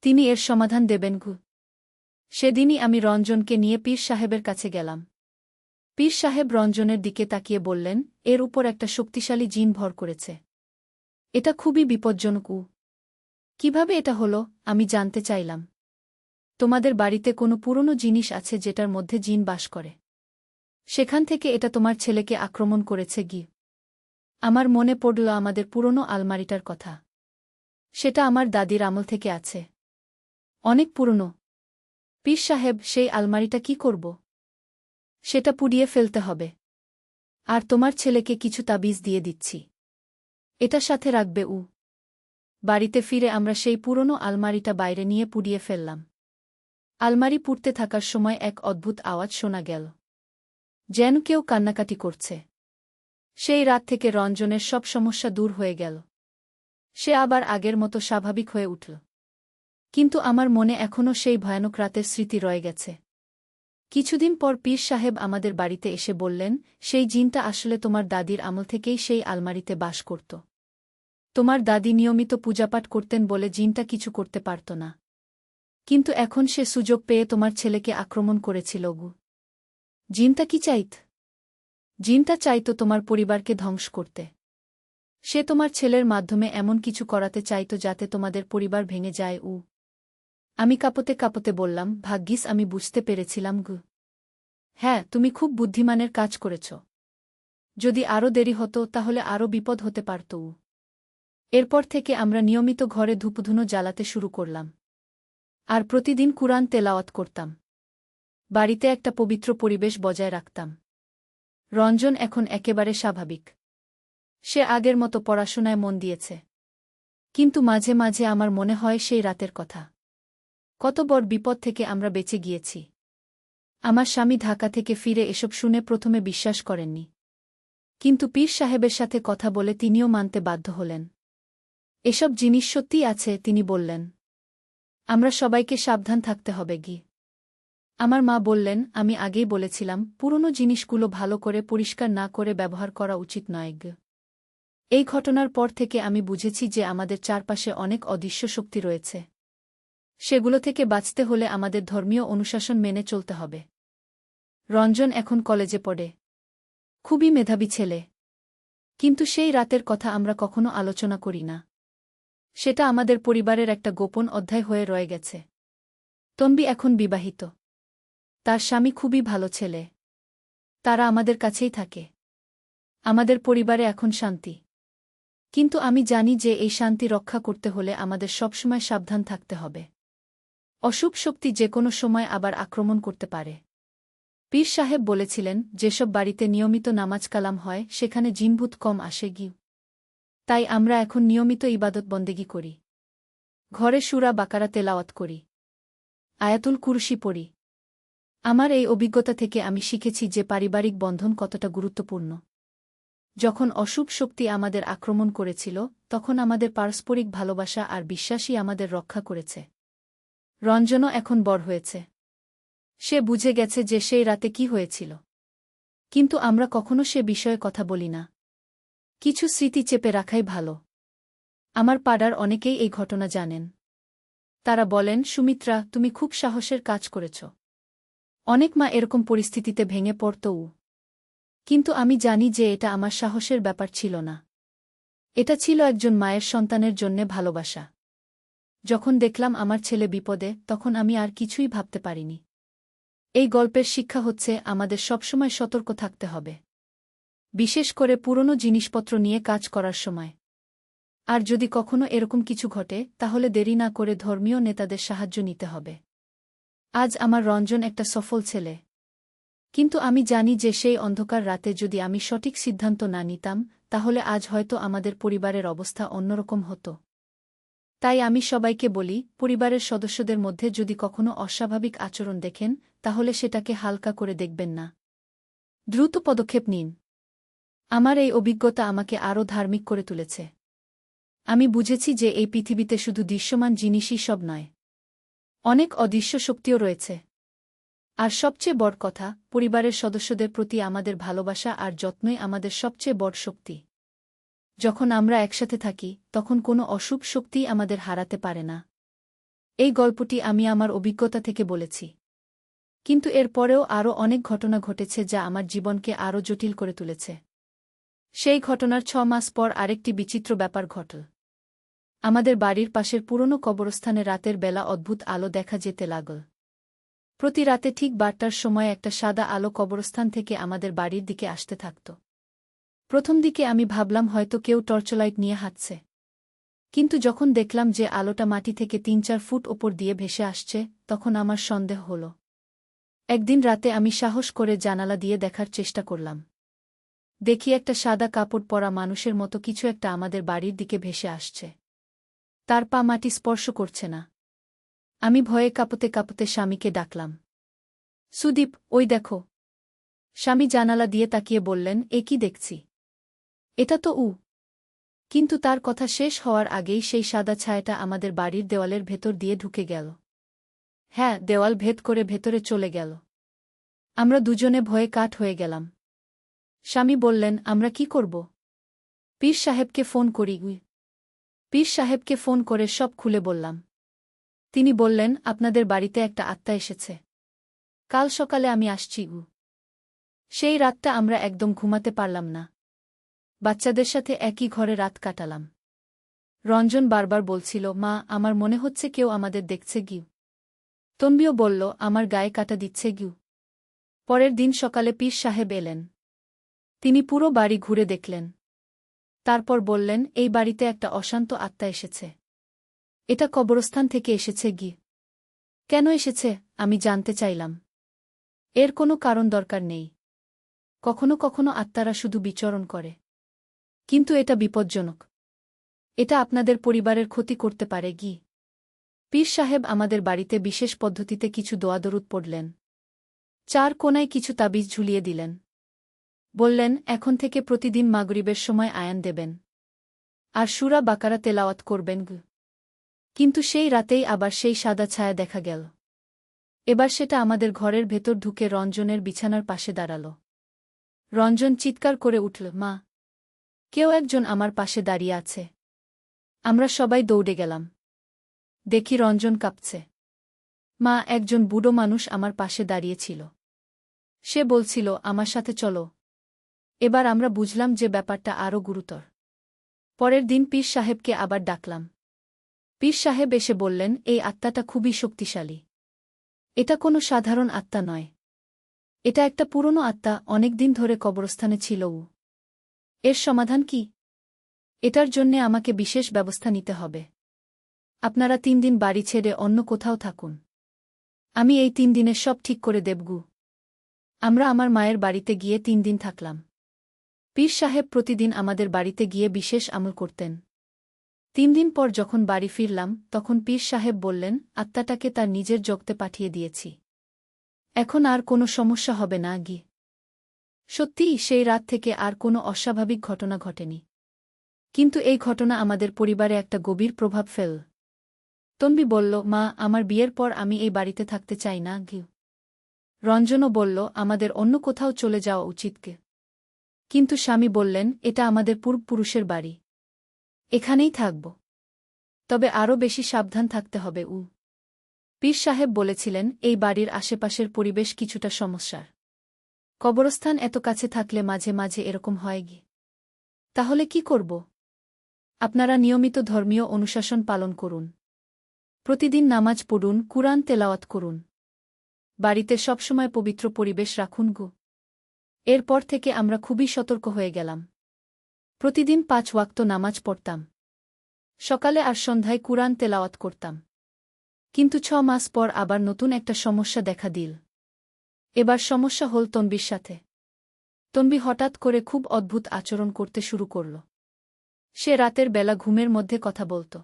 তিনি এর সমাধান দেবেন। সেদিনই আমি রঞ্জনকে নিয়ে পীর সাহেবের কাছে গেলাম। পীর সাহেব রঞ্জনের দিকে তাকিয়ে বললেন, এর উপর একটা শক্তিশালী জিন ভর করেছে। এটা খুবই বিপজ্জনক। কিভাবে এটা হলো? আমি জানতে চাইলাম। তোমাদের বাড়িতে কোনো পুরনো জিনিস আছে যেটার মধ্যে জিন বাস করে? সেখান থেকে এটা তোমার ছেলেকে আক্রমণ করেছে। আমার মনে পড়ল আমাদের পুরনো আলমারিটার কথা। সেটা আমার দাদির আমল থেকে আছে। অনেক পুরনো। পীর সাহেব, সেই আলমারিটা কি করব? সেটা পুড়িয়ে ফেলতে হবে। আর তোমার ছেলেকে কিছু তাবিজ দিয়ে দিচ্ছি। এটা সাথে রাখবে। বাড়িতে ফিরে আমরা সেই পুরনো আলমারিটা বাইরে নিয়ে পুড়িয়ে ফেললাম। আলমারি পুড়তে থাকার সময় এক অদ্ভুত আওয়াজ শোনা গেল। যেন কেউ কান্নাকাটি করছে। সেই রাত থেকে রঞ্জনের সব সমস্যা দূর হয়ে গেল। সে আবার আগের মতো স্বাভাবিক হয়ে উঠল। কিন্তু আমার মনে এখনও সেই ভয়ানক রাতের স্মৃতি রয়ে গেছে। কিছুদিন পর পীর সাহেব আমাদের বাড়িতে এসে বললেন, সেই জিনটা আসলে তোমার দাদির আমল থেকেই সেই আলমারিতে বাস করত। তোমার দাদি নিয়মিত পূজাপাঠ করতেন বলে জিনটা কিছু করতে পারত না। কিন্তু এখন সে সুযোগ পেয়ে তোমার ছেলেকে আক্রমণ করেছিল। জিনটা কি চাইত? জিনটা চাইত তোমার পরিবারকে ধ্বংস করতে। সে তোমার ছেলের মাধ্যমে এমন কিছু করাতে চাইত যাতে তোমাদের পরিবার ভেঙে যায়। আমি কাঁপতে কাঁপতে বললাম, ভাগ্যিস আমি বুঝতে পেরেছিলাম। হ্যাঁ, তুমি খুব বুদ্ধিমানের কাজ করেছ। যদি আরও দেরি হতো তাহলে আরও বিপদ হতে পারত। এরপর থেকে আমরা নিয়মিত ঘরে ধূপধুনো জ্বালাতে শুরু করলাম। আর প্রতিদিন কুরআন তেলাওয়াত করতাম। বাড়িতে একটা পবিত্র পরিবেশ বজায় রাখতাম। রঞ্জন এখন একেবারে স্বাভাবিক। সে আগের মতো পড়াশোনায় মন দিয়েছে। কিন্তু মাঝে মাঝে আমার মনে হয় সেই রাতের কথা। কত বড় বিপদ থেকে আমরা বেঁচে গিয়েছি। আমার স্বামী ঢাকা থেকে ফিরে এসব শুনে প্রথমে বিশ্বাস করেননি। কিন্তু পীর সাহেবের সাথে কথা বলে তিনিও মানতে বাধ্য হলেন। এসব জিনিস সত্যিই আছে, তিনি বললেন। আমরা সবাইকে সাবধান থাকতে হবে। আমার মা বললেন, আমি আগেই বলেছিলাম, পুরনো জিনিসগুলো ভালো করে পরিষ্কার না করে ব্যবহার করা উচিত নয়। এই ঘটনার পর থেকে আমি বুঝেছি যে আমাদের চারপাশে অনেক অদৃশ্য শক্তি রয়েছে। সেগুলো থেকে বাঁচতে হলে আমাদের ধর্মীয় অনুশাসন মেনে চলতে হবে। রঞ্জন এখন কলেজে পড়ে। খুবই মেধাবী ছেলে। কিন্তু সেই রাতের কথা আমরা কখনো আলোচনা করি না। সেটা আমাদের পরিবারের একটা গোপন অধ্যায় হয়ে রয়ে গেছে। তন্বী এখন বিবাহিত। তার স্বামী খুবই ভালো ছেলে। তারা আমাদের কাছেই থাকে। আমাদের পরিবারে এখন শান্তি। কিন্তু আমি জানি যে এই শান্তি রক্ষা করতে হলে আমাদের সবসময় সাবধান থাকতে হবে। অশুভ শক্তি যে কোনো সময় আবার আক্রমণ করতে পারে। পীর সাহেব বলেছিলেন, যেসব বাড়িতে নিয়মিত নামাজ কালাম হয় সেখানে জিনভূত কম আসে। তাই আমরা এখন নিয়মিত ইবাদত বন্দেগী করি। ঘরে সূরা বাকারা তেলাওয়াত করি। আয়াতুল কুরসি পড়ি। আমার এই অভিজ্ঞতা থেকে আমি শিখেছি যে পারিবারিক বন্ধন কতটা গুরুত্বপূর্ণ। যখন অশুভ শক্তি আমাদের আক্রমণ করেছিল তখন আমাদের পারস্পরিক ভালোবাসা আর বিশ্বাসই আমাদের রক্ষা করেছে। রঞ্জনও এখন বড় হয়েছে। সে বুঝে গেছে যে সেই রাতে কি হয়েছিল। কিন্তু আমরা কখনো সে বিষয়ে কথা বলি না। কিছু স্মৃতি চেপে রাখাই ভালো। আমার পাড়ার অনেকেই এই ঘটনা জানেন। তারা বলেন, সুমিত্রা, তুমি খুব সাহসের কাজ করেছ। অনেক মা এরকম পরিস্থিতিতে ভেঙে পড়তও। কিন্তু আমি জানি যে এটা আমার সাহসের ব্যাপার ছিল না। এটা ছিল একজন মায়ের সন্তানের জন্যে ভালোবাসা। যখন দেখলাম আমার ছেলে বিপদে, তখন আমি আর কিছুই ভাবতে পারিনি। এই গল্পের শিক্ষা হচ্ছে আমাদের সবসময় সতর্ক থাকতে হবে, বিশেষ করে পুরনো জিনিসপত্র নিয়ে কাজ করার সময়। আর যদি কখনো এরকম কিছু ঘটে তাহলে দেরি না করে ধর্মীয় নেতাদের সাহায্য নিতে হবে। আজ আমার রঞ্জন একটা সফল ছেলে। কিন্তু আমি জানি যে সেই অন্ধকার রাতে যদি আমি সঠিক সিদ্ধান্ত না নিতাম তাহলে আজ হয়তো আমাদের পরিবারের অবস্থা অন্যরকম হতো। তাই আমি সবাইকে বলি, পরিবারের সদস্যদের মধ্যে যদি কখনো অস্বাভাবিক আচরণ দেখেন তাহলে সেটাকে হালকা করে দেখবেন না। দ্রুত পদক্ষেপ নিন। আমার এই অভিজ্ঞতা আমাকে আরও ধার্মিক করে তুলেছে। আমি বুঝেছি যে এই পৃথিবীতে শুধু দৃশ্যমান জিনিসই সব নয়, অনেক অদৃশ্য শক্তিও রয়েছে। আর সবচেয়ে বড় কথা, পরিবারের সদস্যদের প্রতি আমাদের ভালোবাসা আর যত্নই আমাদের সবচেয়ে বড় শক্তি। যখন আমরা একসাথে থাকি তখন কোনো অশুভ শক্তিই আমাদের হারাতে পারে না। এই গল্পটি আমি আমার অভিজ্ঞতা থেকে বলেছি। কিন্তু এর পরেও আরও অনেক ঘটনা ঘটেছে যা আমার জীবনকে আরও জটিল করে তুলেছে। সেই ঘটনার 6 মাস পর আরেকটি বিচিত্র ব্যাপার ঘটল। আমাদের বাড়ির পাশের পুরনো কবরস্থানে রাতের বেলা অদ্ভুত আলো দেখা যেতে লাগল। প্রতি রাতে ঠিক 12টার সময় একটা সাদা আলো কবরস্থান থেকে আমাদের বাড়ির দিকে আসতে থাকত। প্রথম দিকে আমি ভাবলাম হয়তো কেউ টর্চলাইট নিয়ে হাঁটছে। কিন্তু যখন দেখলাম যে আলোটা মাটি থেকে 3-4 ফুট ওপর দিয়ে ভেসে আসছে তখন আমার সন্দেহ হল। একদিন রাতে আমি সাহস করে জানালা দিয়ে দেখার চেষ্টা করলাম। দেখি একটা সাদা কাপড় পরা মানুষের মতো কিছু একটা আমাদের বাড়ির দিকে ভেসে আসছে। তার পা মাটি স্পর্শ করছে না। আমি ভয়ে কাঁপতে কাঁপতে স্বামীকে ডাকলাম, সুদীপ, ওই দেখো। স্বামী জানালা দিয়ে তাকিয়ে বললেন, এ কি দেখছি? এটা তো কিন্তু তার কথা শেষ হওয়ার আগেই সেই সাদা ছায়াটা আমাদের বাড়ির দেওয়ালের ভেতর দিয়ে ঢুকে গেল। হ্যাঁ, দেওয়াল ভেদ করে ভেতরে চলে গেল। আমরা দুজনে ভয়ে কাঠ হয়ে গেলাম। স্বামী বললেন, আমরা কি করব? পীর সাহেবকে ফোন করি। পীর সাহেবকে ফোন করে সব খুলে বললাম। তিনি বললেন, আপনাদের বাড়িতে একটা আত্মা এসেছে। কাল সকালে আমি আসছি। সেই রাতটা আমরা একদম ঘুমাতে পারলাম না। বাচ্চাদের সাথে একই ঘরে রাত কাটালাম। রঞ্জন বারবার বলছিল, মা, আমার মনে হচ্ছে কেউ আমাদের দেখছে। তন্বিও বলল, আমার গায়ে কাটা দিচ্ছে। পরের দিন সকালে পীর সাহেব এলেন। তিনি পুরো বাড়ি ঘুরে দেখলেন। তারপর বললেন, এই বাড়িতে একটা অশান্ত আত্মা এসেছে। এটা কবরস্থান থেকে এসেছে। কেন এসেছে আমি জানতে চাইলাম। এর কোনো কারণ দরকার নেই। কখনো কখনো আত্মারা শুধু বিচরণ করে। কিন্তু এটা বিপজ্জনক। এটা আপনাদের পরিবারের ক্ষতি করতে পারে। পীর সাহেব আমাদের বাড়িতে বিশেষ পদ্ধতিতে কিছু দোয়া দরুদ পড়লেন। 4 কোণায় কিছু তাবিজ ঝুলিয়ে দিলেন। বললেন, এখন থেকে প্রতিদিন মাগরিবের সময় আয়ান দেবেন আর সূরা বাকারা তেলাওয়াত করবেন। কিন্তু সেই রাতেই আবার সেই সাদা ছায়া দেখা গেল। এবার সেটা আমাদের ঘরের ভেতর ঢুকে রঞ্জনের বিছানার পাশে দাঁড়াল। রঞ্জন চিৎকার করে উঠল, মা, কেউ একজন আমার পাশে দাঁড়িয়ে আছে। আমরা সবাই দৌড়ে গেলাম। দেখি রঞ্জন কাঁপছে। মা, একজন বুড়ো মানুষ আমার পাশে দাঁড়িয়েছিল। সে বলছিল, আমার সাথে চলো। এবার আমরা বুঝলাম যে ব্যাপারটা আরও গুরুতর। পরের দিন পীর সাহেবকে আবার ডাকলাম। পীর সাহেব এসে বললেন, এই আত্মাটা খুবই শক্তিশালী। এটা কোনো সাধারণ আত্মা নয়। এটা একটা পুরনো আত্মা, অনেকদিন ধরে কবরস্থানে ছিল। এর সমাধান কি? এটার জন্যে আমাকে বিশেষ ব্যবস্থা নিতে হবে। আপনারা 3 দিন বাড়ি ছেড়ে অন্য কোথাও থাকুন। আমি এই 3 দিনে সব ঠিক করে দেব। আমরা আমার মায়ের বাড়িতে গিয়ে 3 দিন থাকলাম। পীর সাহেব প্রতিদিন আমাদের বাড়িতে গিয়ে বিশেষ আমল করতেন। 3 দিন পর যখন বাড়ি ফিরলাম তখন পীর সাহেব বললেন, আত্মাটাকে তার নিজের জগতে পাঠিয়ে দিয়েছি। এখন আর কোনো সমস্যা হবে না। সত্যিই সেই রাত থেকে আর কোনো অস্বাভাবিক ঘটনা ঘটেনি। কিন্তু এই ঘটনা আমাদের পরিবারে একটা গভীর প্রভাব ফেল। তন্বী বলল, মা, আমার বিয়ের পর আমি এই বাড়িতে থাকতে চাই না। রঞ্জনও বলল, আমাদের অন্য কোথাও চলে যাওয়া উচিত। কিন্তু স্বামী বললেন, এটা আমাদের পূর্বপুরুষের বাড়ি, এখানেই থাকব। তবে আরও বেশি সাবধান থাকতে হবে। পীর সাহেব বলেছিলেন, এই বাড়ির আশেপাশের পরিবেশ কিছুটা সমস্যার। কবরস্থান এত কাছে থাকলে মাঝে মাঝে এরকম হয়। তাহলে কি করব? আপনারা নিয়মিত ধর্মীয় অনুশাসন পালন করুন। প্রতিদিন নামাজ পড়ুন, কুরআন তেলাওয়াত করুন। বাড়িতে সবসময় পবিত্র পরিবেশ রাখুন। এরপর থেকে আমরা খুবই সতর্ক হয়ে গেলাম। প্রতিদিন 5 ওয়াক্ত নামাজ পড়তাম। সকালে আর সন্ধ্যায় কুরআন তেলাওয়াত করতাম। কিন্তু 6 মাস পর আবার নতুন একটা সমস্যা দেখা দিল। এবার সমস্যা হল তনবির সাথে। তনবি হঠাৎ করে খুব অদ্ভুত আচরণ করতে শুরু করল। সে রাতের বেলা ঘুমের মধ্যে কথা বলত।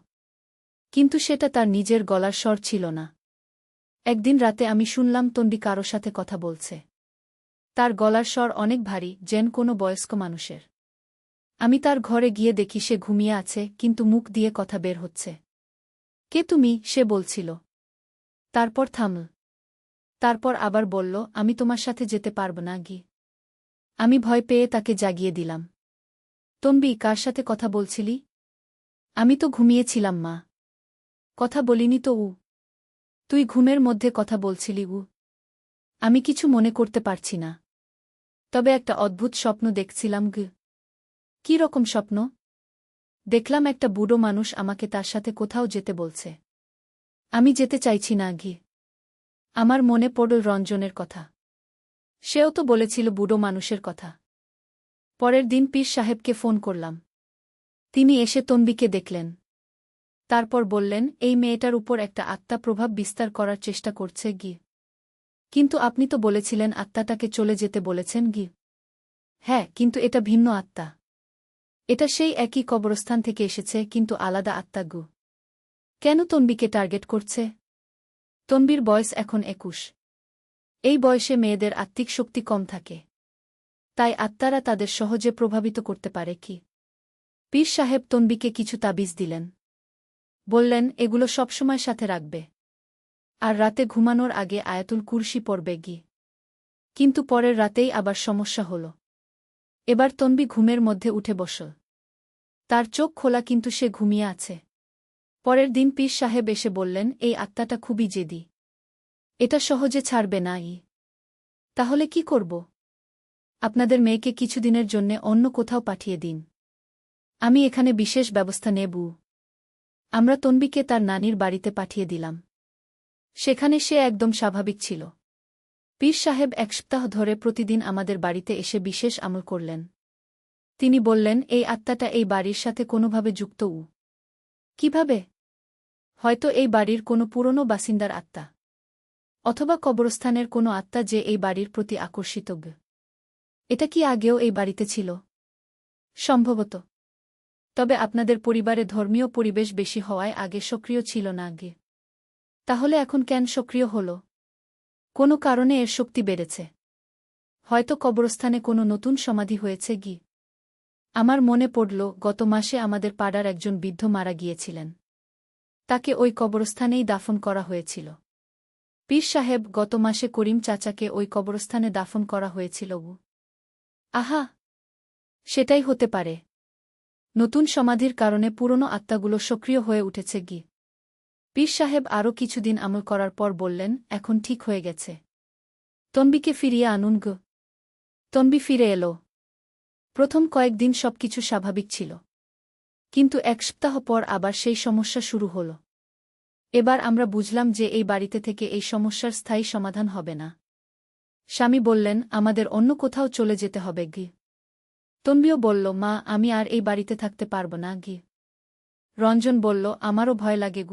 কিন্তু সেটা তার নিজের গলার স্বর ছিল না। একদিন রাতে আমি শুনলাম তনবি কারো সাথে কথা বলছে। তার গলার স্বর অনেক ভারী, যেন কোনো বয়স্ক মানুষের। আমি তার ঘরে গিয়ে দেখি সে ঘুমিয়ে আছে, কিন্তু মুখ দিয়ে কথা বের হচ্ছে। কে তুমি? সে বলছিল। তারপর থামল। তারপর আবার বলল, আমি তোমার সাথে যেতে পারব না। আমি ভয় পেয়ে তাকে জাগিয়ে দিলাম। তনবি, কার সাথে কথা বলছিলি? আমি তো ঘুমিয়েছিলাম মা। কথা বলিনি তো। তুই ঘুমের মধ্যে কথা বলছিলি। আমি কিছু মনে করতে পারছি না। তবে একটা অদ্ভুত স্বপ্ন দেখছিলাম। কী রকম স্বপ্ন? দেখলাম একটা বুড়ো মানুষ আমাকে তার সাথে কোথাও যেতে বলছে। আমি যেতে চাইছি না। আমার মনে পড়ল রঞ্জনের কথা। সেও তো বলেছিল বুড়ো মানুষের কথা। পরের দিন পীর সাহেবকে ফোন করলাম। তিনি এসে তনবিকে দেখলেন। তারপর বললেন, এই মেয়েটার উপর একটা আত্মা প্রভাব বিস্তার করার চেষ্টা করছে। কিন্তু আপনি তো বলেছিলেন আত্মাটাকে চলে যেতে বলেছেন। হ্যাঁ, কিন্তু এটা ভিন্ন আত্মা। এটা সেই একই কবরস্থান থেকে এসেছে, কিন্তু আলাদা আত্মা। কেন তনবিকে টার্গেট করছে? তনবির বয়স এখন 21। এই বয়সে মেয়েদের আত্মিক শক্তি কম থাকে। তাই আত্মারা তাদের সহজে প্রভাবিত করতে পারে। পীর সাহেব তনবিকে কিছু তাবিজ দিলেন। বললেন, এগুলো সবসময় সাথে রাখবে। আর রাতে ঘুমানোর আগে আয়াতুল কুরসি পড়বে। কিন্তু পরের রাতেই আবার সমস্যা হল। এবার তনবি ঘুমের মধ্যে উঠে বসল। তার চোখ খোলা, কিন্তু সে ঘুমিয়ে আছে। পরের দিন পীর সাহেব এসে বললেন, এই আত্মাটা খুবই জেদি। এটা সহজে ছাড়বে না। তাহলে কি করব? আপনাদের মেয়েকে কিছুদিনের জন্যে অন্য কোথাও পাঠিয়ে দিন। আমি এখানে বিশেষ ব্যবস্থা নেব। আমরা তনবিকে তার নানির বাড়িতে পাঠিয়ে দিলাম। সেখানে সে একদম স্বাভাবিক ছিল। পীর সাহেব 1 সপ্তাহ ধরে প্রতিদিন আমাদের বাড়িতে এসে বিশেষ আমল করলেন। তিনি বললেন, এই আত্মাটা এই বাড়ির সাথে কোনোভাবে যুক্ত। কিভাবে? হয়তো এই বাড়ির কোনো পুরনো বাসিন্দার আত্মা, অথবা কবরস্থানের কোনো আত্মা যে এই বাড়ির প্রতি আকর্ষিত। এটা কি আগেও এই বাড়িতে ছিল? সম্ভবত। তবে আপনাদের পরিবারে ধর্মীয় পরিবেশ বেশি হওয়ায় আগে সক্রিয় ছিল না। তাহলে এখন কেন সক্রিয় হল? কোনো কারণে এর শক্তি বেড়েছে। হয়তো কবরস্থানে কোনো নতুন সমাধি হয়েছে। আমার মনে পড়ল, গত মাসে আমাদের পাড়ার একজন বৃদ্ধ মারা গিয়েছিলেন। তাকে ওই কবরস্থানেই দাফন করা হয়েছিল। পীর সাহেব, গত মাসে করিম চাচাকে ওই কবরস্থানে দাফন করা হয়েছিল। আহা! সেটাই হতে পারে। নতুন সমাধির কারণে পুরনো আত্মাগুলো সক্রিয় হয়ে উঠেছে। পীর সাহেব আরও কিছুদিন আমল করার পর বললেন, এখন ঠিক হয়ে গেছে। তনবিকে ফিরিয়ে আনুন। তনবি ফিরে এলো। প্রথম কয়েকদিন সবকিছু স্বাভাবিক ছিল। কিন্তু 1 সপ্তাহ পর আবার সেই সমস্যা শুরু হল। এবার আমরা বুঝলাম যে এই বাড়িতে থেকে এই সমস্যার স্থায়ী সমাধান হবে না। স্বামী বললেন, আমাদের অন্য কোথাও চলে যেতে হবে। তনবিও বলল, মা, আমি আর এই বাড়িতে থাকতে পারব না। রঞ্জন বলল, আমারও ভয় লাগে।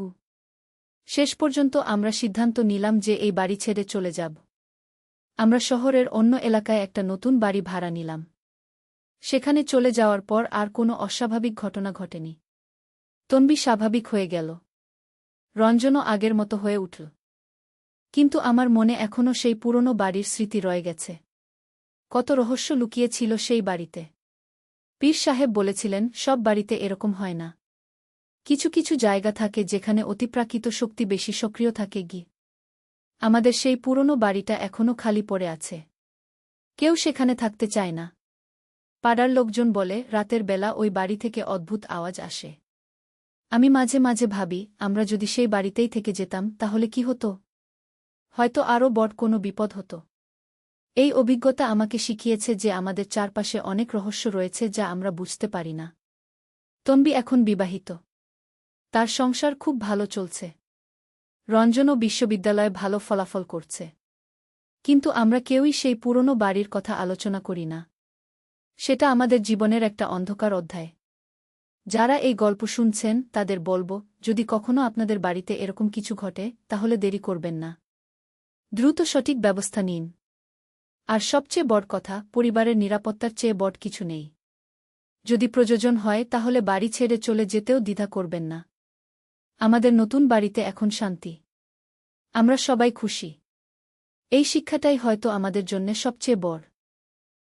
শেষ পর্যন্ত আমরা সিদ্ধান্ত নিলাম যে এই বাড়ি ছেড়ে চলে যাব। আমরা শহরের অন্য এলাকায় একটা নতুন বাড়ি ভাড়া নিলাম। সেখানে চলে যাওয়ার পর আর কোনো অস্বাভাবিক ঘটনা ঘটেনি। তনবি স্বাভাবিক হয়ে গেল। রঞ্জনও আগের মতো হয়ে উঠল। কিন্তু আমার মনে এখনও সেই পুরনো বাড়ির স্মৃতি রয়ে গেছে। কত রহস্য লুকিয়ে ছিল সেই বাড়িতে। পীর সাহেব বলেছিলেন, সব বাড়িতে এরকম হয় না। কিছু কিছু জায়গা থাকে যেখানে অতিপ্রাকৃত শক্তি বেশি সক্রিয় থাকে। আমাদের সেই পুরনো বাড়িটা এখনও খালি পড়ে আছে। কেউ সেখানে থাকতে চায় না। পাড়ার লোকজন বলে, রাতের বেলা ওই বাড়ি থেকে অদ্ভুত আওয়াজ আসে। আমি মাঝে মাঝে ভাবি, আমরা যদি সেই বাড়িতেই থেকে যেতাম তাহলে কি হতো? হয়তো আরও বড় কোনো বিপদ হতো। এই অভিজ্ঞতা আমাকে শিখিয়েছে যে আমাদের চারপাশে অনেক রহস্য রয়েছে যা আমরা বুঝতে পারি না। তন্বী এখন বিবাহিত। তার সংসার খুব ভালো চলছে। রঞ্জনও বিশ্ববিদ্যালয়ে ভালো ফলাফল করছে। কিন্তু আমরা কেউই সেই পুরনো বাড়ির কথা আলোচনা করি না। সেটা আমাদের জীবনের একটা অন্ধকার অধ্যায়। যারা এই গল্প শুনছেন তাদের বলবো, যদি কখনো আপনাদের বাড়িতে এরকম কিছু ঘটে তাহলে দেরি করবেন না। দ্রুত সঠিক ব্যবস্থা নিন। আর সবচেয়ে বড় কথা, পরিবারের নিরাপত্তার চেয়ে বড় কিছু নেই। যদি প্রয়োজন হয় তাহলে বাড়ি ছেড়ে চলে যেতেও দ্বিধা করবেন না। আমাদের নতুন বাড়িতে এখন শান্তি। আমরা সবাই খুশি। এই শিক্ষাটাই হয়তো আমাদের জন্যে সবচেয়ে বড়।